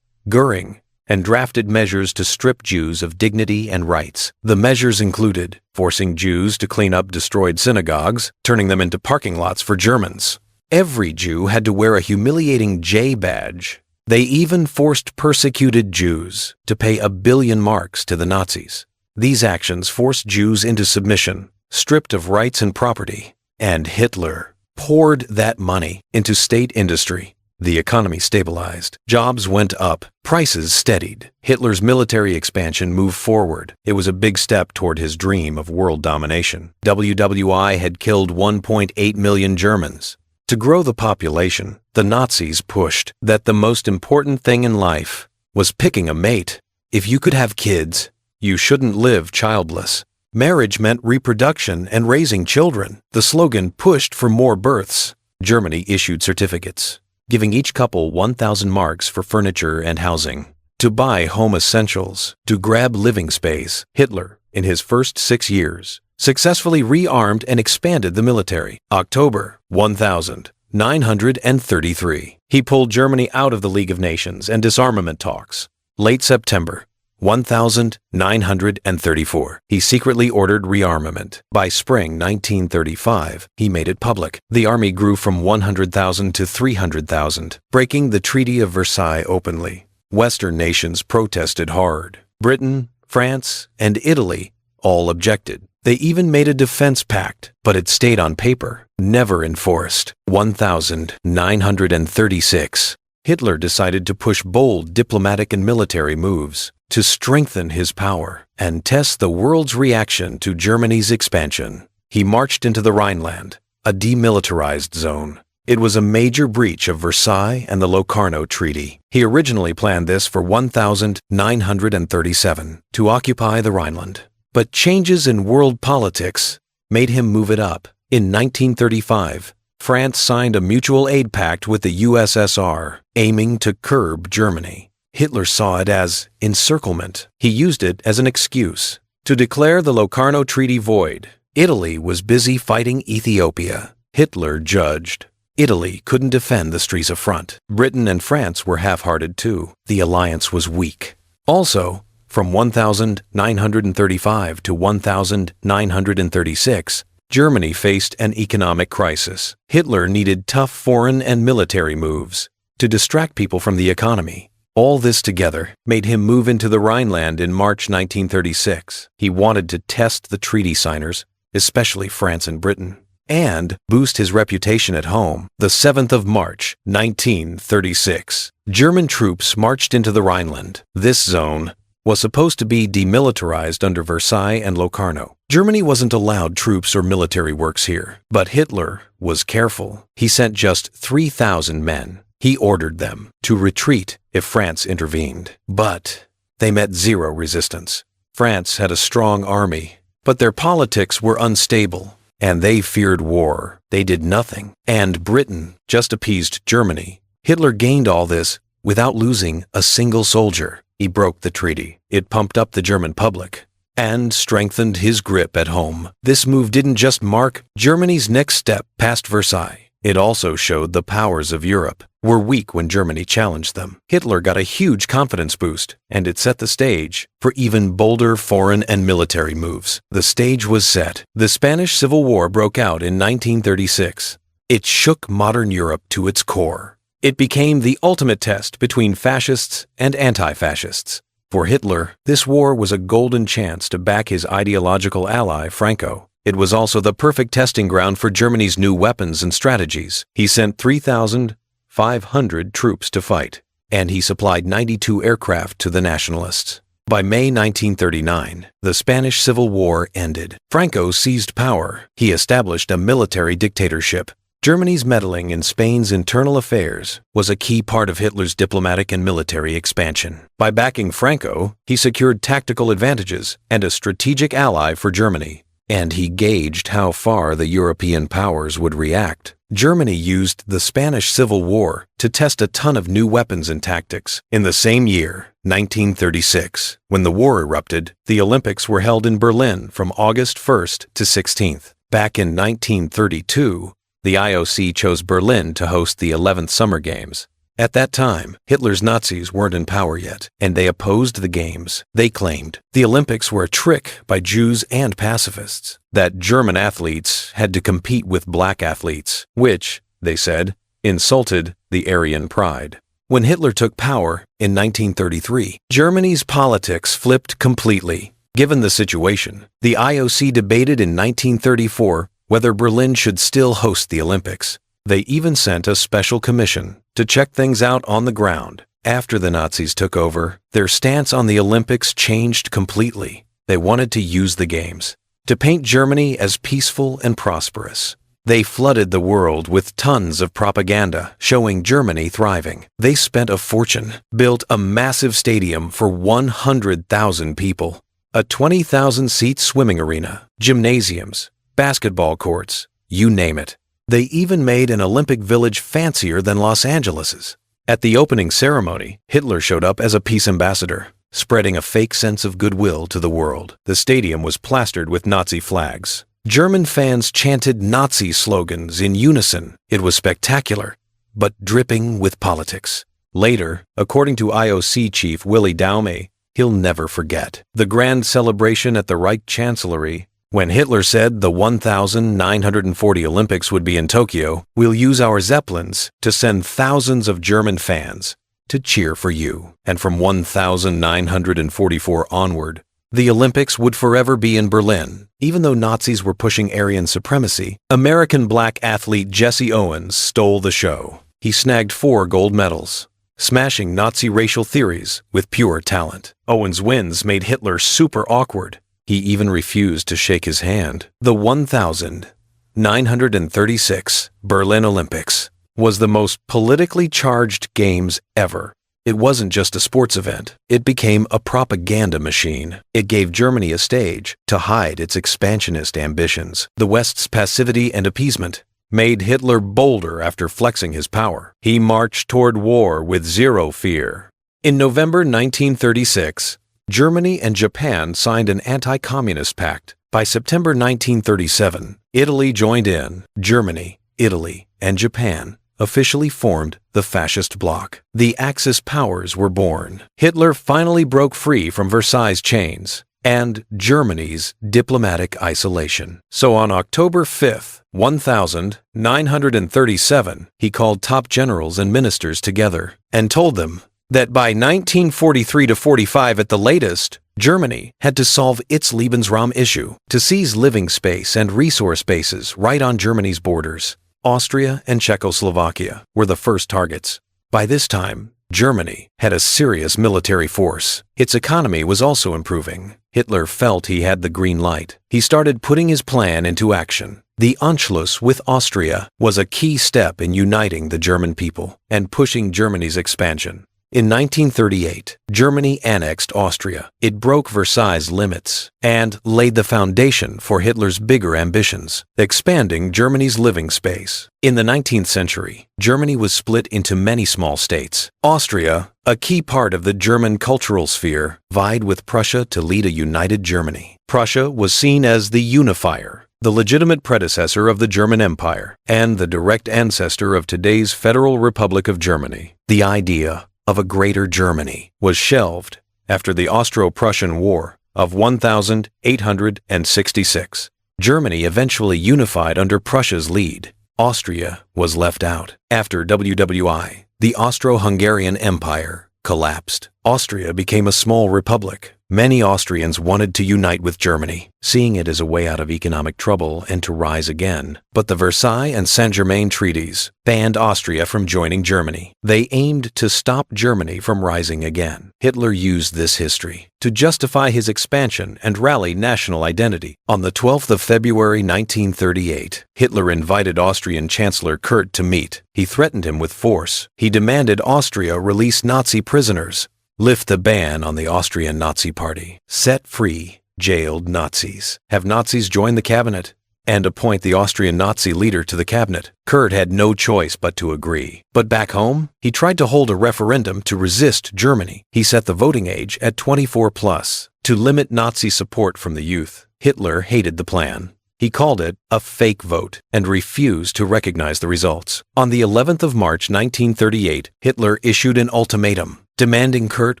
Göring, and drafted measures to strip Jews of dignity and rights. The measures included forcing Jews to clean up destroyed synagogues, turning them into parking lots for Germans. Every Jew had to wear a humiliating J badge. They even forced persecuted Jews to pay 1 billion marks to the Nazis. These actions forced Jews into submission, stripped of rights and property, and Hitler poured that money into state industry. The economy stabilized, jobs went up, prices steadied. Hitler's military expansion moved forward. It was a big step toward his dream of world domination. WWI had killed 1.8 million Germans. To grow the population, the Nazis pushed that the most important thing in life was picking a mate. If you could have kids, you shouldn't live childless. Marriage meant reproduction and raising children. The slogan pushed for more births. Germany issued certificates, giving each couple 1,000 marks for furniture and housing. To buy home essentials, to grab living space, Hitler, in his first 6 years, successfully rearmed and expanded the military. October 1933. He pulled Germany out of the League of Nations and disarmament talks. Late September 1934. He secretly ordered rearmament. By spring 1935, he made it public. The army grew from 100,000 to 300,000, breaking the Treaty of Versailles openly. Western nations protested hard. Britain, France, and Italy all objected. They even made a defense pact, but it stayed on paper, never enforced. 1936. Hitler decided to push bold diplomatic and military moves to strengthen his power and test the world's reaction to Germany's expansion. He marched into the Rhineland, a demilitarized zone. It was a major breach of Versailles and the Locarno Treaty. He originally planned this for 1937, to occupy the Rhineland. But changes in world politics made him move it up. In 1935, France signed a mutual aid pact with the USSR, aiming to curb Germany. Hitler saw it as encirclement. He used it as an excuse to declare the Locarno Treaty void. Italy was busy fighting Ethiopia. Hitler judged Italy couldn't defend the Stresa front. Britain and France were half-hearted too. The alliance was weak. Also, from 1935 to 1936, Germany faced an economic crisis. Hitler needed tough foreign and military moves to distract people from the economy. All this together made him move into the Rhineland in March 1936. He wanted to test the treaty signers, especially France and Britain, and boost his reputation at home. The 7th of March, 1936, German troops marched into the Rhineland. This zone was supposed to be demilitarized under Versailles and Locarno. Germany wasn't allowed troops or military works here, but Hitler was careful. He sent just 3,000 men, He ordered them to retreat if France intervened. But they met zero resistance. France had a strong army, but their politics were unstable, and they feared war. They did nothing, and Britain just appeased Germany. Hitler gained all this without losing a single soldier. He broke the treaty. It pumped up the German public and strengthened his grip at home. This move didn't just mark Germany's next step past Versailles. It also showed the powers of Europe were weak when Germany challenged them. Hitler got a huge confidence boost, and it set the stage for even bolder foreign and military moves. The stage was set. The Spanish Civil War broke out in 1936. It shook modern Europe to its core. It became the ultimate test between fascists and anti-fascists. For Hitler, this war was a golden chance to back his ideological ally, Franco. It was also the perfect testing ground for Germany's new weapons and strategies. He sent 3,500 troops to fight, and he supplied 92 aircraft to the nationalists. By May 1939, the Spanish Civil War ended. Franco seized power. He established a military dictatorship. Germany's meddling in Spain's internal affairs was a key part of Hitler's diplomatic and military expansion. By backing Franco, he secured tactical advantages and a strategic ally for Germany. And he gauged how far the European powers would react. Germany used the Spanish Civil War to test a ton of new weapons and tactics. In the same year, 1936, when the war erupted, the Olympics were held in Berlin from August 1st to 16th. Back in 1932, the IOC chose Berlin to host the 11th Summer Games. At that time, Hitler's Nazis weren't in power yet, and they opposed the games. They claimed the Olympics were a trick by Jews and pacifists, that German athletes had to compete with black athletes, which, they said, insulted the Aryan pride. When Hitler took power in 1933, Germany's politics flipped completely. Given the situation, the IOC debated in 1934 whether Berlin should still host the Olympics. They even sent a special commission to check things out on the ground. After the Nazis took over, their stance on the Olympics changed completely. They wanted to use the games to paint Germany as peaceful and prosperous. They flooded the world with tons of propaganda showing Germany thriving. They spent a fortune, built a massive stadium for 100,000 people, a 20,000-seat swimming arena, gymnasiums, basketball courts, you name it. They even made an Olympic village fancier than Los Angeles's. At the opening ceremony, Hitler showed up as a peace ambassador, spreading a fake sense of goodwill to the world. The stadium was plastered with Nazi flags. German fans chanted Nazi slogans in unison. It was spectacular, but dripping with politics. Later, according to IOC chief Willy Daume, he'll never forget the grand celebration at the Reich Chancellery. When Hitler said the 1,940 Olympics would be in Tokyo, we'll use our Zeppelins to send thousands of German fans to cheer for you. And from 1944 onward, the Olympics would forever be in Berlin. Even though Nazis were pushing Aryan supremacy, American black athlete Jesse Owens stole the show. He snagged 4 gold medals, smashing Nazi racial theories with pure talent. Owens' wins made Hitler super awkward. He even refused to shake his hand. The 1936 Berlin Olympics was the most politically charged games ever. It wasn't just a sports event. It became a propaganda machine. It gave Germany a stage to hide its expansionist ambitions. The West's passivity and appeasement made Hitler bolder after flexing his power. He marched toward war with zero fear. In November 1936, Germany and Japan signed an anti-communist pact. By September 1937, Italy joined in. Germany, Italy, and Japan officially formed the fascist bloc. The Axis powers were born. Hitler finally broke free from Versailles' chains and Germany's diplomatic isolation. So on October 5th, 1937, he called top generals and ministers together and told them that by 1943-45 at the latest, Germany had to solve its Lebensraum issue to seize living space and resource bases right on Germany's borders. Austria and Czechoslovakia were the first targets. By this time, Germany had a serious military force. Its economy was also improving. Hitler felt he had the green light. He started putting his plan into action. The Anschluss with Austria was a key step in uniting the German people and pushing Germany's expansion. In 1938, Germany annexed Austria. It broke Versailles' limits and laid the foundation for Hitler's bigger ambitions, expanding Germany's living space. In the 19th century, Germany was split into many small states. Austria, a key part of the German cultural sphere, vied with Prussia to lead a united Germany. Prussia was seen as the unifier, the legitimate predecessor of the German Empire, and the direct ancestor of today's Federal Republic of Germany. The idea of a Greater Germany was shelved after the Austro-Prussian War of 1866. Germany eventually unified under Prussia's lead. Austria was left out. After WWI, the Austro-Hungarian Empire collapsed. Austria became a small republic. Many Austrians wanted to unite with Germany, seeing it as a way out of economic trouble and to rise again. But the Versailles and Saint-Germain treaties banned Austria from joining Germany. They aimed to stop Germany from rising again. Hitler used this history to justify his expansion and rally national identity. On the 12th of February 1938, Hitler invited Austrian Chancellor Kurt to meet. He threatened him with force. He demanded Austria release Nazi prisoners, lift the ban on the Austrian Nazi Party, set free jailed Nazis, have Nazis join the cabinet, and appoint the Austrian Nazi leader to the cabinet. Kurt had no choice but to agree. But back home, he tried to hold a referendum to resist Germany. He set the voting age at 24 plus to limit Nazi support from the youth. Hitler hated the plan. He called it a fake vote and refused to recognize the results. On the 11th of March 1938, Hitler issued an ultimatum demanding Kurt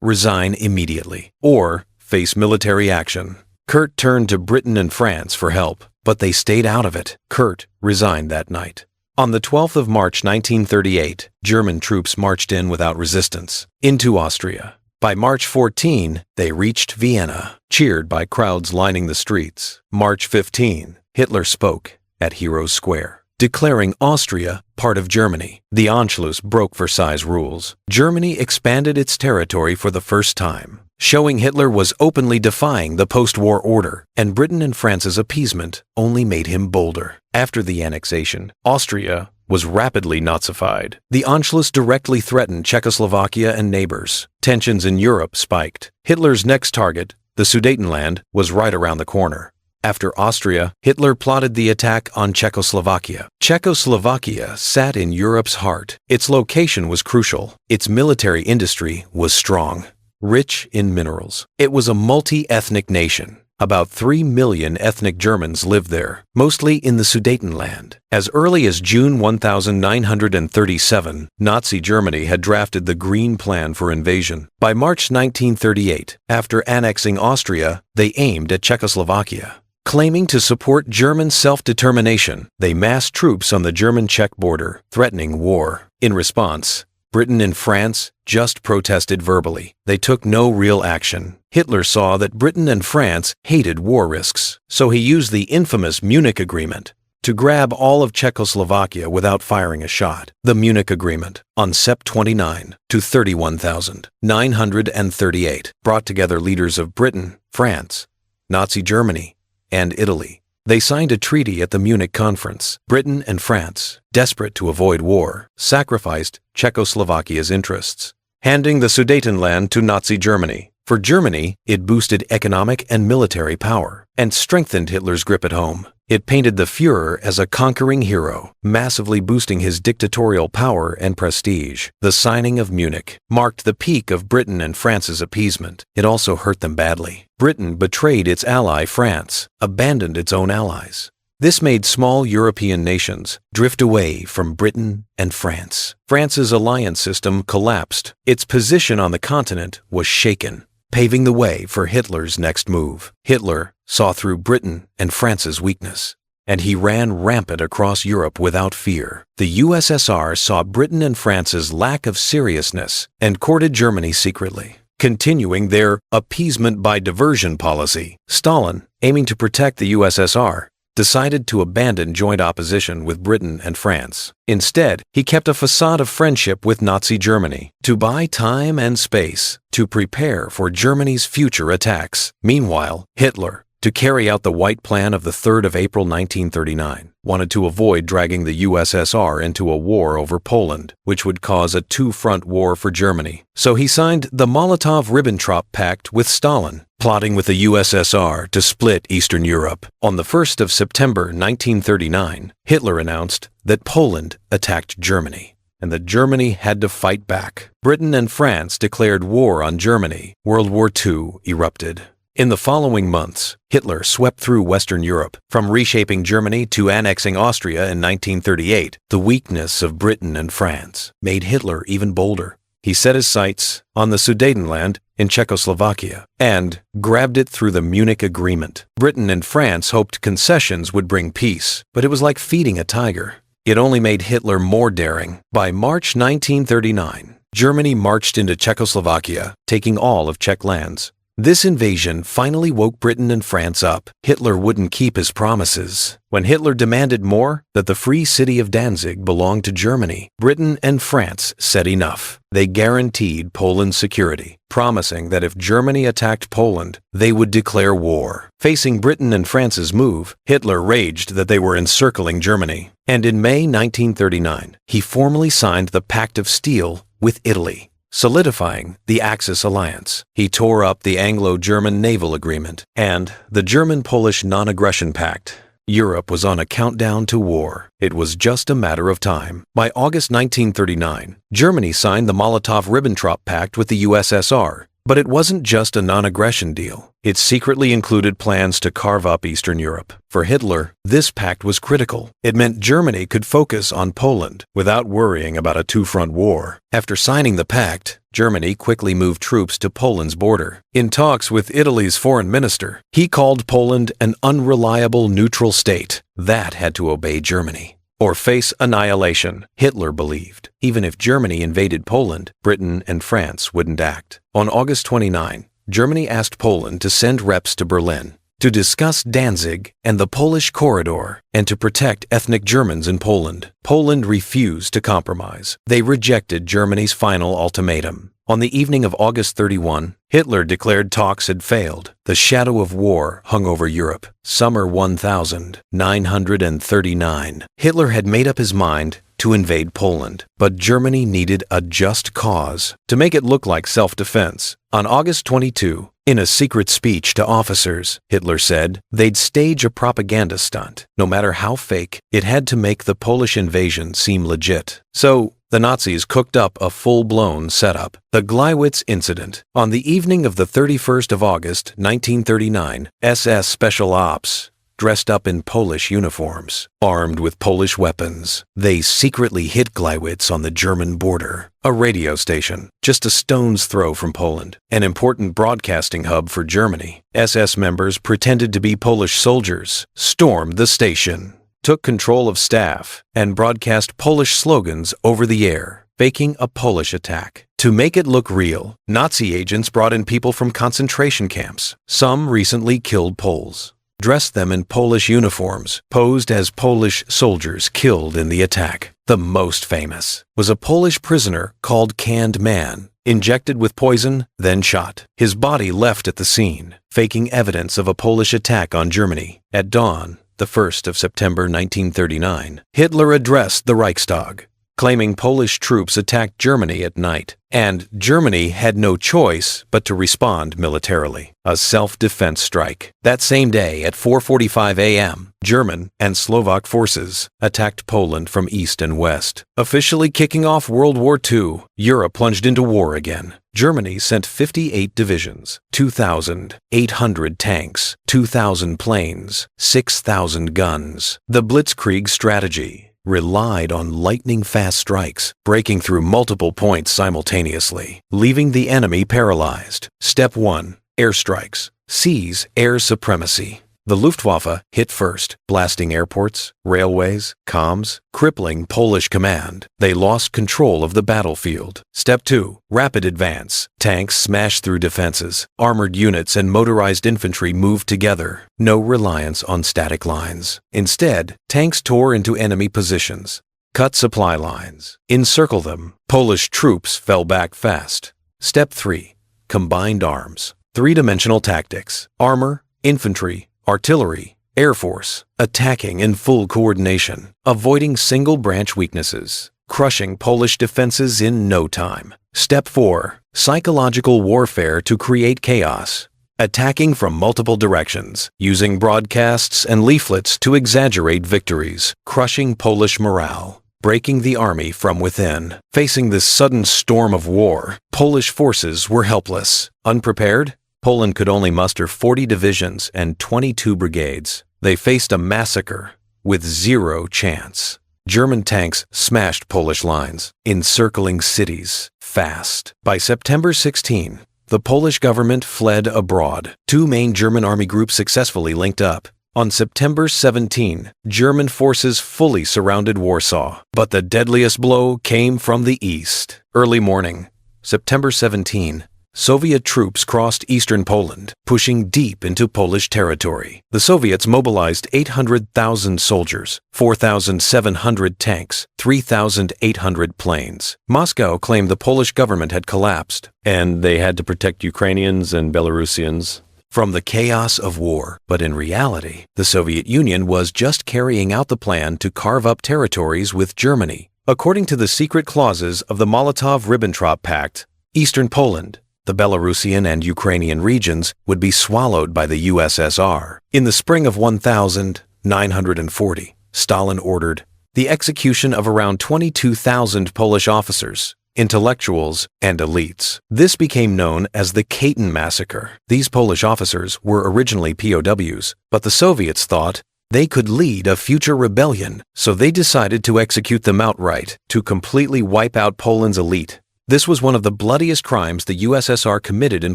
resign immediately or face military action. Kurt turned to Britain and France for help, but they stayed out of it. Kurt resigned that night. On the 12th of March 1938, German troops marched in without resistance into Austria. By March 14, they reached Vienna, cheered by crowds lining the streets. March 15, Hitler spoke at Heroes Square, declaring Austria part of Germany. The Anschluss broke Versailles' rules. Germany expanded its territory for the first time, showing Hitler was openly defying the post-war order, and Britain and France's appeasement only made him bolder. After the annexation, Austria was rapidly Nazified. The Anschluss directly threatened Czechoslovakia and neighbors. Tensions in Europe spiked. Hitler's next target, the Sudetenland, was right around the corner. After Austria, Hitler plotted the attack on Czechoslovakia. Czechoslovakia sat in Europe's heart. Its location was crucial. Its military industry was strong, rich in minerals. It was a multi-ethnic nation. About 3 million ethnic Germans lived there, mostly in the Sudetenland. As early as June 1937, Nazi Germany had drafted the Green Plan for invasion. By March 1938, after annexing Austria, they aimed at Czechoslovakia. Claiming to support German self-determination, they massed troops on the German-Czech border, threatening war. In response, Britain and France just protested verbally. They took no real action. Hitler saw that Britain and France hated war risks, so he used the infamous Munich Agreement to grab all of Czechoslovakia without firing a shot. The Munich Agreement, on Sept 29 to 31,938, brought together leaders of Britain, France, Nazi Germany, and Italy. They signed a treaty at the Munich Conference. Britain and France, desperate to avoid war, sacrificed Czechoslovakia's interests, handing the Sudetenland to Nazi Germany. For Germany, it boosted economic and military power and strengthened Hitler's grip at home. It painted the Führer as a conquering hero, massively boosting his dictatorial power and prestige. The signing of Munich marked the peak of Britain and France's appeasement. It also hurt them badly. Britain betrayed its ally France, abandoned its own allies. This made small European nations drift away from Britain and France. France's alliance system collapsed. Its position on the continent was shaken, paving the way for Hitler's next move. Hitler saw through Britain and France's weakness, and he ran rampant across Europe without fear. The USSR saw Britain and France's lack of seriousness and courted Germany secretly, continuing their appeasement by diversion policy. Stalin, aiming to protect the USSR, decided to abandon joint opposition with Britain and France. Instead, he kept a facade of friendship with Nazi Germany to buy time and space to prepare for Germany's future attacks. Meanwhile, Hitler, to carry out the White Plan of the 3rd of April 1939, wanted to avoid dragging the USSR into a war over Poland, which would cause a two-front war for Germany. So he signed the Molotov-Ribbentrop Pact with Stalin, plotting with the USSR to split Eastern Europe. On the 1st of September 1939, Hitler announced that Poland attacked Germany, and that Germany had to fight back. Britain and France declared war on Germany. World War II erupted. In the following months, Hitler swept through Western Europe, from reshaping Germany to annexing Austria in 1938. The weakness of Britain and France made Hitler even bolder. He set his sights on the Sudetenland in Czechoslovakia and grabbed it through the Munich Agreement. Britain and France hoped concessions would bring peace, but it was like feeding a tiger. It only made Hitler more daring. By March 1939, Germany marched into Czechoslovakia, taking all of Czech lands. This invasion finally woke Britain and France up. Hitler wouldn't keep his promises. When Hitler demanded more, that the free city of Danzig belonged to Germany, Britain and France said enough. They guaranteed Poland's security, promising that if Germany attacked Poland, they would declare war. Facing Britain and France's move, Hitler raged that they were encircling Germany. And in May 1939, he formally signed the Pact of Steel with Italy, solidifying the Axis alliance. He tore up the Anglo-German Naval Agreement and the German-Polish Non-Aggression Pact. Europe was on a countdown to war. It was just a matter of time. By August 1939, Germany signed the Molotov-Ribbentrop Pact with the USSR. But it wasn't just a non-aggression deal. It secretly included plans to carve up Eastern Europe. For Hitler, this pact was critical. It meant Germany could focus on Poland without worrying about a two-front war. After signing the pact, Germany quickly moved troops to Poland's border. In talks with Italy's foreign minister, he called Poland an unreliable neutral state that had to obey Germany or face annihilation. Hitler believed even if Germany invaded Poland, Britain and France wouldn't act. On August 29, Germany asked Poland to send reps to Berlin to discuss Danzig and the Polish corridor and to protect ethnic Germans in Poland. Poland refused to compromise. They rejected Germany's final ultimatum. On the evening of August 31, Hitler declared talks had failed. The shadow of war hung over Europe. Summer 1939. Hitler had made up his mind to invade Poland, but Germany needed a just cause to make it look like self-defense. On August 22, in a secret speech to officers, Hitler said they'd stage a propaganda stunt. No matter how fake, it had to make the Polish invasion seem legit. So, the Nazis cooked up a full-blown setup. The Gleiwitz Incident. On the evening of the 31st of August, 1939, SS Special Ops, dressed up in Polish uniforms, armed with Polish weapons, they secretly hit Gleiwitz on the German border, a radio station just a stone's throw from Poland, an important broadcasting hub for Germany. SS members pretended to be Polish soldiers, stormed the station, took control of staff, and broadcast Polish slogans over the air, faking a Polish attack. To make it look real, Nazi agents brought in people from concentration camps, some recently killed Poles, dressed them in Polish uniforms, posed as Polish soldiers killed in the attack. The most famous was a Polish prisoner called Canned Man, injected with poison, then shot. His body left at the scene, faking evidence of a Polish attack on Germany. At dawn, the 1st of September 1939, Hitler addressed the Reichstag, claiming Polish troops attacked Germany at night, and Germany had no choice but to respond militarily, a self-defense strike. That same day at 4:45 a.m., German and Slovak forces attacked Poland from east and west. Officially kicking off World War II, Europe plunged into war again. Germany sent 58 divisions, 2,800 tanks, 2,000 planes, 6,000 guns. The Blitzkrieg strategy relied on lightning-fast strikes, breaking through multiple points simultaneously, leaving the enemy paralyzed. Step 1. Airstrikes. Seize air supremacy. The Luftwaffe hit first, blasting airports, railways, comms, crippling Polish command. They lost control of the battlefield. Step 2. Rapid advance. Tanks smashed through defenses. Armored units and motorized infantry moved together. No reliance on static lines. Instead, tanks tore into enemy positions, cut supply lines, encircle them. Polish troops fell back fast. Step 3. Combined arms. Three-dimensional tactics. Armor, infantry, Artillery, Air Force, attacking in full coordination, avoiding single branch weaknesses, crushing Polish defenses in no time. Step 4. Psychological warfare to create chaos. Attacking from multiple directions, using broadcasts and leaflets to exaggerate victories, crushing Polish morale, breaking the army from within. Facing this sudden storm of war, Polish forces were helpless. Unprepared, Poland could only muster 40 divisions and 22 brigades. They faced a massacre with zero chance. German tanks smashed Polish lines, encircling cities fast. By September 16, the Polish government fled abroad. Two main German army groups successfully linked up. On September 17, German forces fully surrounded Warsaw, but the deadliest blow came from the east. Early morning, September 17, Soviet troops crossed eastern Poland, pushing deep into Polish territory. The Soviets mobilized 800,000 soldiers, 4,700 tanks, 3,800 planes. Moscow claimed the Polish government had collapsed, and they had to protect Ukrainians and Belarusians from the chaos of war. But in reality, the Soviet Union was just carrying out the plan to carve up territories with Germany. According to the secret clauses of the Molotov-Ribbentrop Pact, Eastern Poland, the Belarusian and Ukrainian regions, would be swallowed by the USSR. In the spring of 1940, Stalin ordered the execution of around 22,000 Polish officers, intellectuals, and elites. This became known as the Katyn Massacre. These Polish officers were originally POWs, but the Soviets thought they could lead a future rebellion, so they decided to execute them outright, to completely wipe out Poland's elite. This was one of the bloodiest crimes the USSR committed in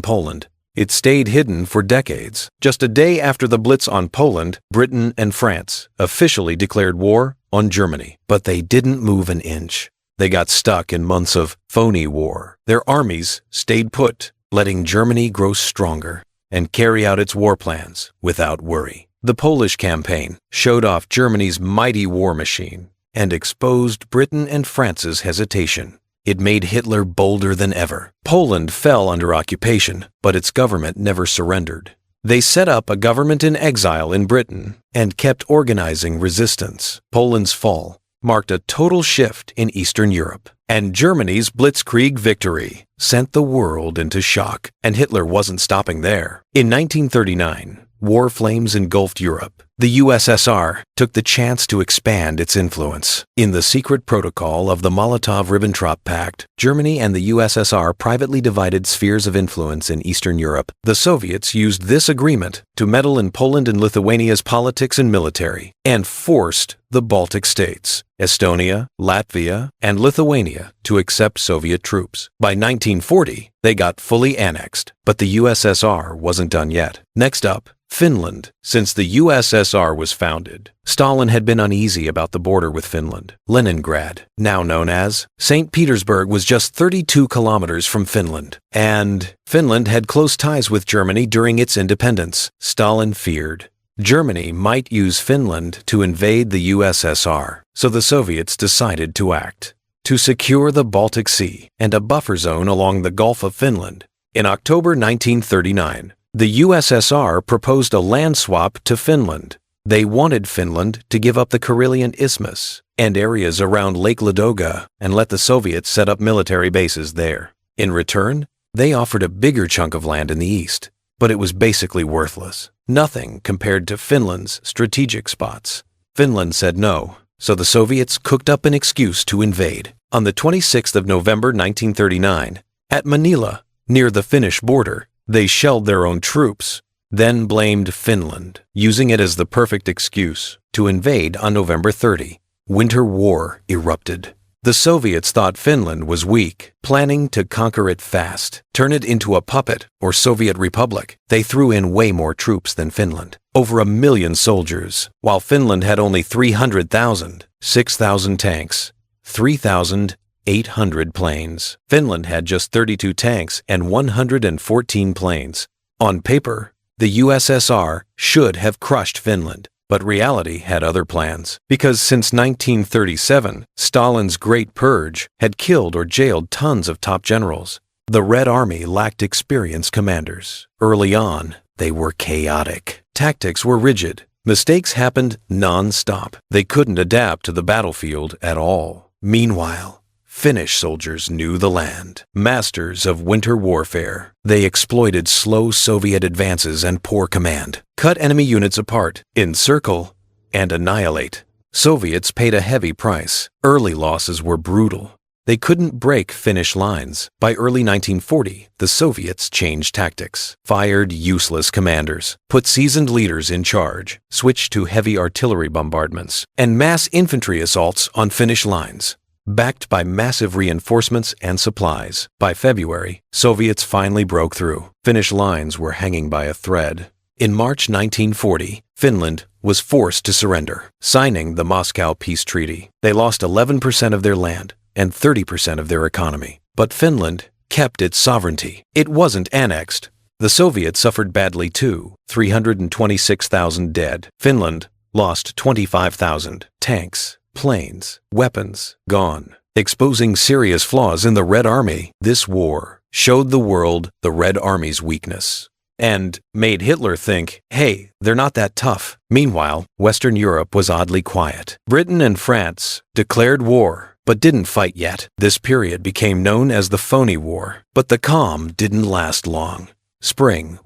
Poland. It stayed hidden for decades. Just a day after the Blitz on Poland, Britain and France officially declared war on Germany. But they didn't move an inch. They got stuck in months of phony war. Their armies stayed put, letting Germany grow stronger and carry out its war plans without worry. The Polish campaign showed off Germany's mighty war machine and exposed Britain and France's hesitation. It made Hitler bolder than ever. Poland fell under occupation, but its government never surrendered. They set up a government in exile in Britain and kept organizing resistance. Poland's fall marked a total shift in Eastern Europe, and Germany's blitzkrieg victory sent the world into shock, and Hitler wasn't stopping there. In 1939, war flames engulfed Europe. The USSR took the chance to expand its influence. In the secret protocol of the Molotov-Ribbentrop Pact, Germany and the USSR privately divided spheres of influence in Eastern Europe. The Soviets used this agreement to meddle in Poland and Lithuania's politics and military, and forced the Baltic states, Estonia, Latvia, and Lithuania to accept Soviet troops. By 1940, they got fully annexed, but the USSR wasn't done yet. Next up, Finland. Since the USSR was founded, Stalin had been uneasy about the border with Finland. Leningrad, now known as St. Petersburg, was just 32 kilometers from Finland, and Finland had close ties with Germany during its independence. Stalin feared Germany might use Finland to invade the USSR, so the Soviets decided to act to secure the Baltic Sea and a buffer zone along the Gulf of Finland. In October 1939, the USSR proposed a land swap to Finland. They wanted Finland to give up the Karelian Isthmus and areas around Lake Ladoga and let the Soviets set up military bases there. In return, they offered a bigger chunk of land in the east, but it was basically worthless. Nothing compared to Finland's strategic spots. Finland said no, so the Soviets cooked up an excuse to invade. On the 26th of November 1939, at Manila, near the Finnish border, they shelled their own troops, then blamed Finland, using it as the perfect excuse to invade on November 30. Winter War erupted. The Soviets thought Finland was weak, planning to conquer it fast, turn it into a puppet or Soviet republic. They threw in way more troops than Finland, over 1 million soldiers, while Finland had only 300,000, 6,000 tanks, 3,800 planes. Finland had just 32 tanks and 114 planes. On paper, the USSR should have crushed Finland, but reality had other plans. Because since 1937, Stalin's Great Purge had killed or jailed tons of top generals. The Red Army lacked experienced commanders. Early on, they were chaotic. tactics were rigid. Mistakes happened non-stop. They couldn't adapt to the battlefield at all. Meanwhile, Finnish soldiers knew the land. Masters of winter warfare, they exploited slow Soviet advances and poor command, cut enemy units apart, encircle, and annihilate. Soviets paid a heavy price. Early losses were brutal. They couldn't break Finnish lines. By early 1940, the Soviets changed tactics, fired useless commanders, put seasoned leaders in charge, switched to heavy artillery bombardments, and mass infantry assaults on Finnish lines. Backed by massive reinforcements and supplies, by February, Soviets finally broke through. Finnish lines were hanging by a thread. In March 1940, Finland was forced to surrender, signing the Moscow Peace Treaty. They lost 11% of their land and 30% of their economy. But Finland kept its sovereignty. It wasn't annexed. The Soviets suffered badly too, 326,000 dead. Finland lost 25,000 tanks, planes, weapons, gone, exposing serious flaws in the Red Army. This war showed the world the Red Army's weakness and made Hitler think, hey, they're not that tough. Meanwhile, Western Europe was oddly quiet. Britain and France declared war, but didn't fight yet. This period became known as the Phony War. But the calm didn't last long. Spring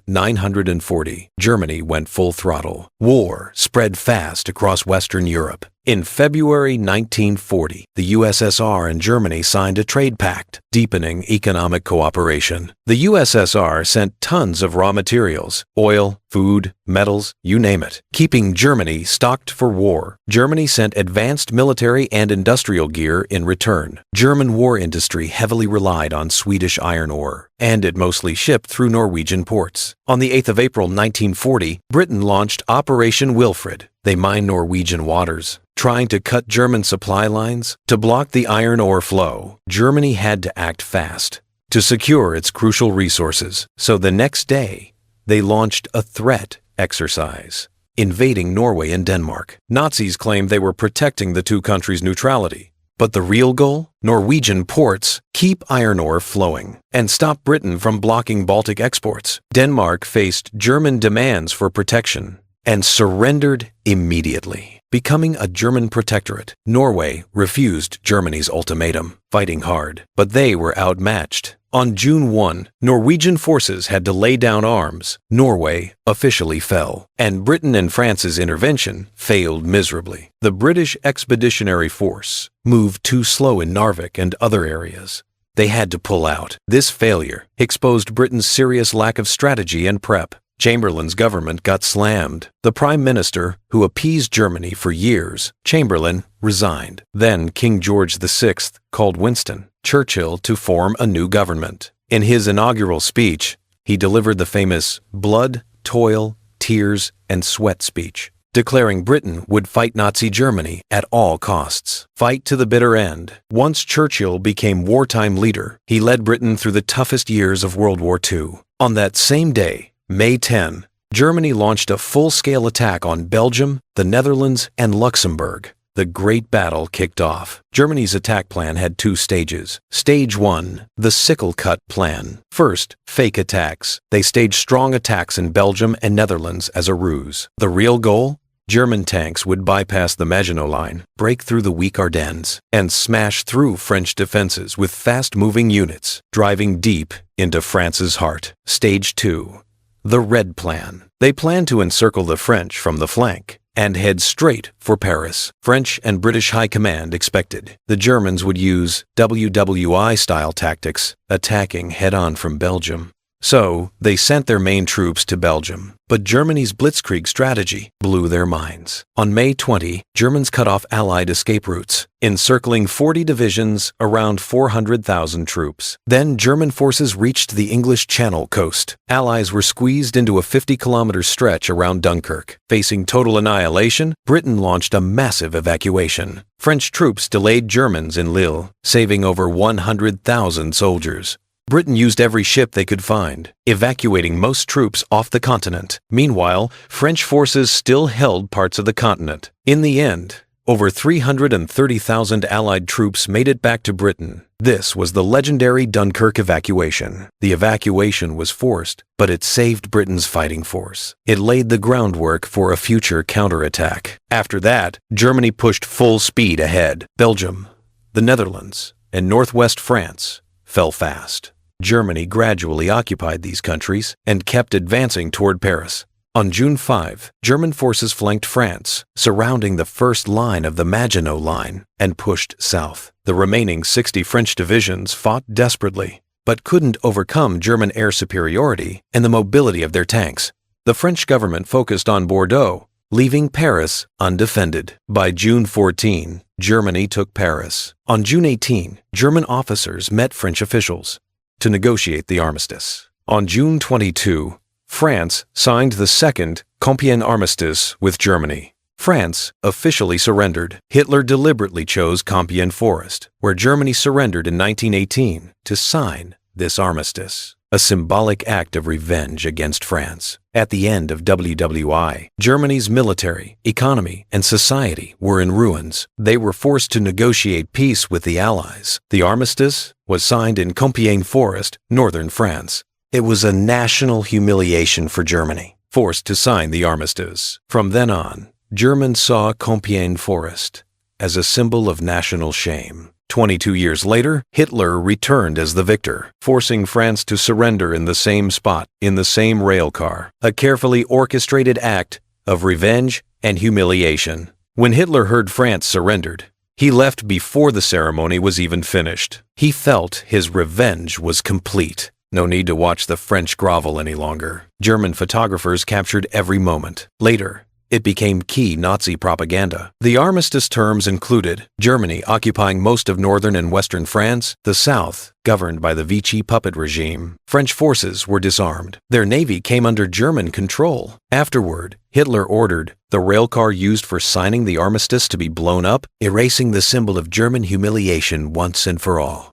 1940, Germany went full throttle. War spread fast across Western Europe. In February 1940, the USSR and Germany signed a trade pact, deepening economic cooperation. The USSR sent tons of raw materials, oil, food, metals, you name it, keeping Germany stocked for war. Germany sent advanced military and industrial gear in return. German war industry heavily relied on Swedish iron ore, and it mostly shipped through Norwegian ports. On the 8th of April 1940, Britain launched Operation Wilfred. They mined Norwegian waters, trying to cut German supply lines. To block the iron ore flow, Germany had to act fast to secure its crucial resources. So the next day, they launched a threat exercise, invading Norway and Denmark. Nazis claimed they were protecting the two countries' neutrality. But the real goal? Norwegian ports keep iron ore flowing and stop Britain from blocking Baltic exports. Denmark faced German demands for protection and surrendered immediately, becoming a German protectorate. Norway refused Germany's ultimatum, fighting hard, but they were outmatched. On June 1, Norwegian forces had to lay down arms. Norway officially fell, and Britain and France's intervention failed miserably. The British Expeditionary Force moved too slow in Narvik and other areas. They had to pull out. This failure exposed Britain's serious lack of strategy and prep. Chamberlain's government got slammed. The prime minister, who appeased Germany for years, Chamberlain, resigned. Then King George VI called Winston Churchill to form a new government. In his inaugural speech, he delivered the famous blood, toil, tears, and sweat speech, declaring Britain would fight Nazi Germany at all costs. Fight to the bitter end. Once Churchill became wartime leader, he led Britain through the toughest years of World War II. On that same day, May 10, Germany launched a full-scale attack on Belgium, the Netherlands, and Luxembourg. The Great Battle kicked off. Germany's attack plan had two stages. Stage 1, the sickle cut plan. First, fake attacks. They staged strong attacks in Belgium and Netherlands as a ruse. The real goal? German tanks would bypass the Maginot Line, break through the weak Ardennes, and smash through French defenses with fast-moving units, driving deep into France's heart. Stage 2. The Red Plan. They planned to encircle the French from the flank and head straight for Paris. French and British High Command expected the Germans would use WWI-style tactics, attacking head-on from Belgium. So, they sent their main troops to Belgium. But Germany's blitzkrieg strategy blew their minds. On May 20, Germans cut off Allied escape routes, encircling 40 divisions, around 400,000 troops. Then German forces reached the English Channel coast. Allies were squeezed into a 50-kilometer stretch around Dunkirk. Facing total annihilation, Britain launched a massive evacuation. French troops delayed Germans in Lille, saving over 100,000 soldiers. Britain used every ship they could find, evacuating most troops off the continent. Meanwhile, French forces still held parts of the continent. In the end, over 330,000 Allied troops made it back to Britain. This was the legendary Dunkirk evacuation. The evacuation was forced, but it saved Britain's fighting force. It laid the groundwork for a future counterattack. After that, Germany pushed full speed ahead. Belgium, the Netherlands, and northwest France fell fast. Germany gradually occupied these countries and kept advancing toward Paris. On June 5, German forces flanked France, surrounding the first line of the Maginot Line, and pushed south. The remaining 60 French divisions fought desperately, but couldn't overcome German air superiority and the mobility of their tanks. The French government focused on Bordeaux, leaving Paris undefended. By June 14, Germany took Paris. On June 18, German officers met French officials to negotiate the armistice. On June 22, France signed the Second Compiègne Armistice with Germany. France officially surrendered. Hitler deliberately chose Compiègne Forest, where Germany surrendered in 1918, to sign this armistice, a symbolic act of revenge against France. At the end of WWI, Germany's military, economy, and society were in ruins. They were forced to negotiate peace with the Allies. The armistice was signed in Compiègne Forest, northern France. It was a national humiliation for Germany, forced to sign the armistice. From then on, Germans saw Compiègne Forest as a symbol of national shame. 22 years later, Hitler returned as the victor, forcing France to surrender in the same spot, in the same railcar, a carefully orchestrated act of revenge and humiliation. When Hitler heard France surrendered, he left before the ceremony was even finished. He felt his revenge was complete. No need to watch the French grovel any longer. German photographers captured every moment. Later, it became key Nazi propaganda. The armistice terms included Germany occupying most of northern and western France, the south governed by the Vichy puppet regime. French forces were disarmed. Their navy came under German control. Afterward, Hitler ordered the railcar used for signing the armistice to be blown up, erasing the symbol of German humiliation once and for all.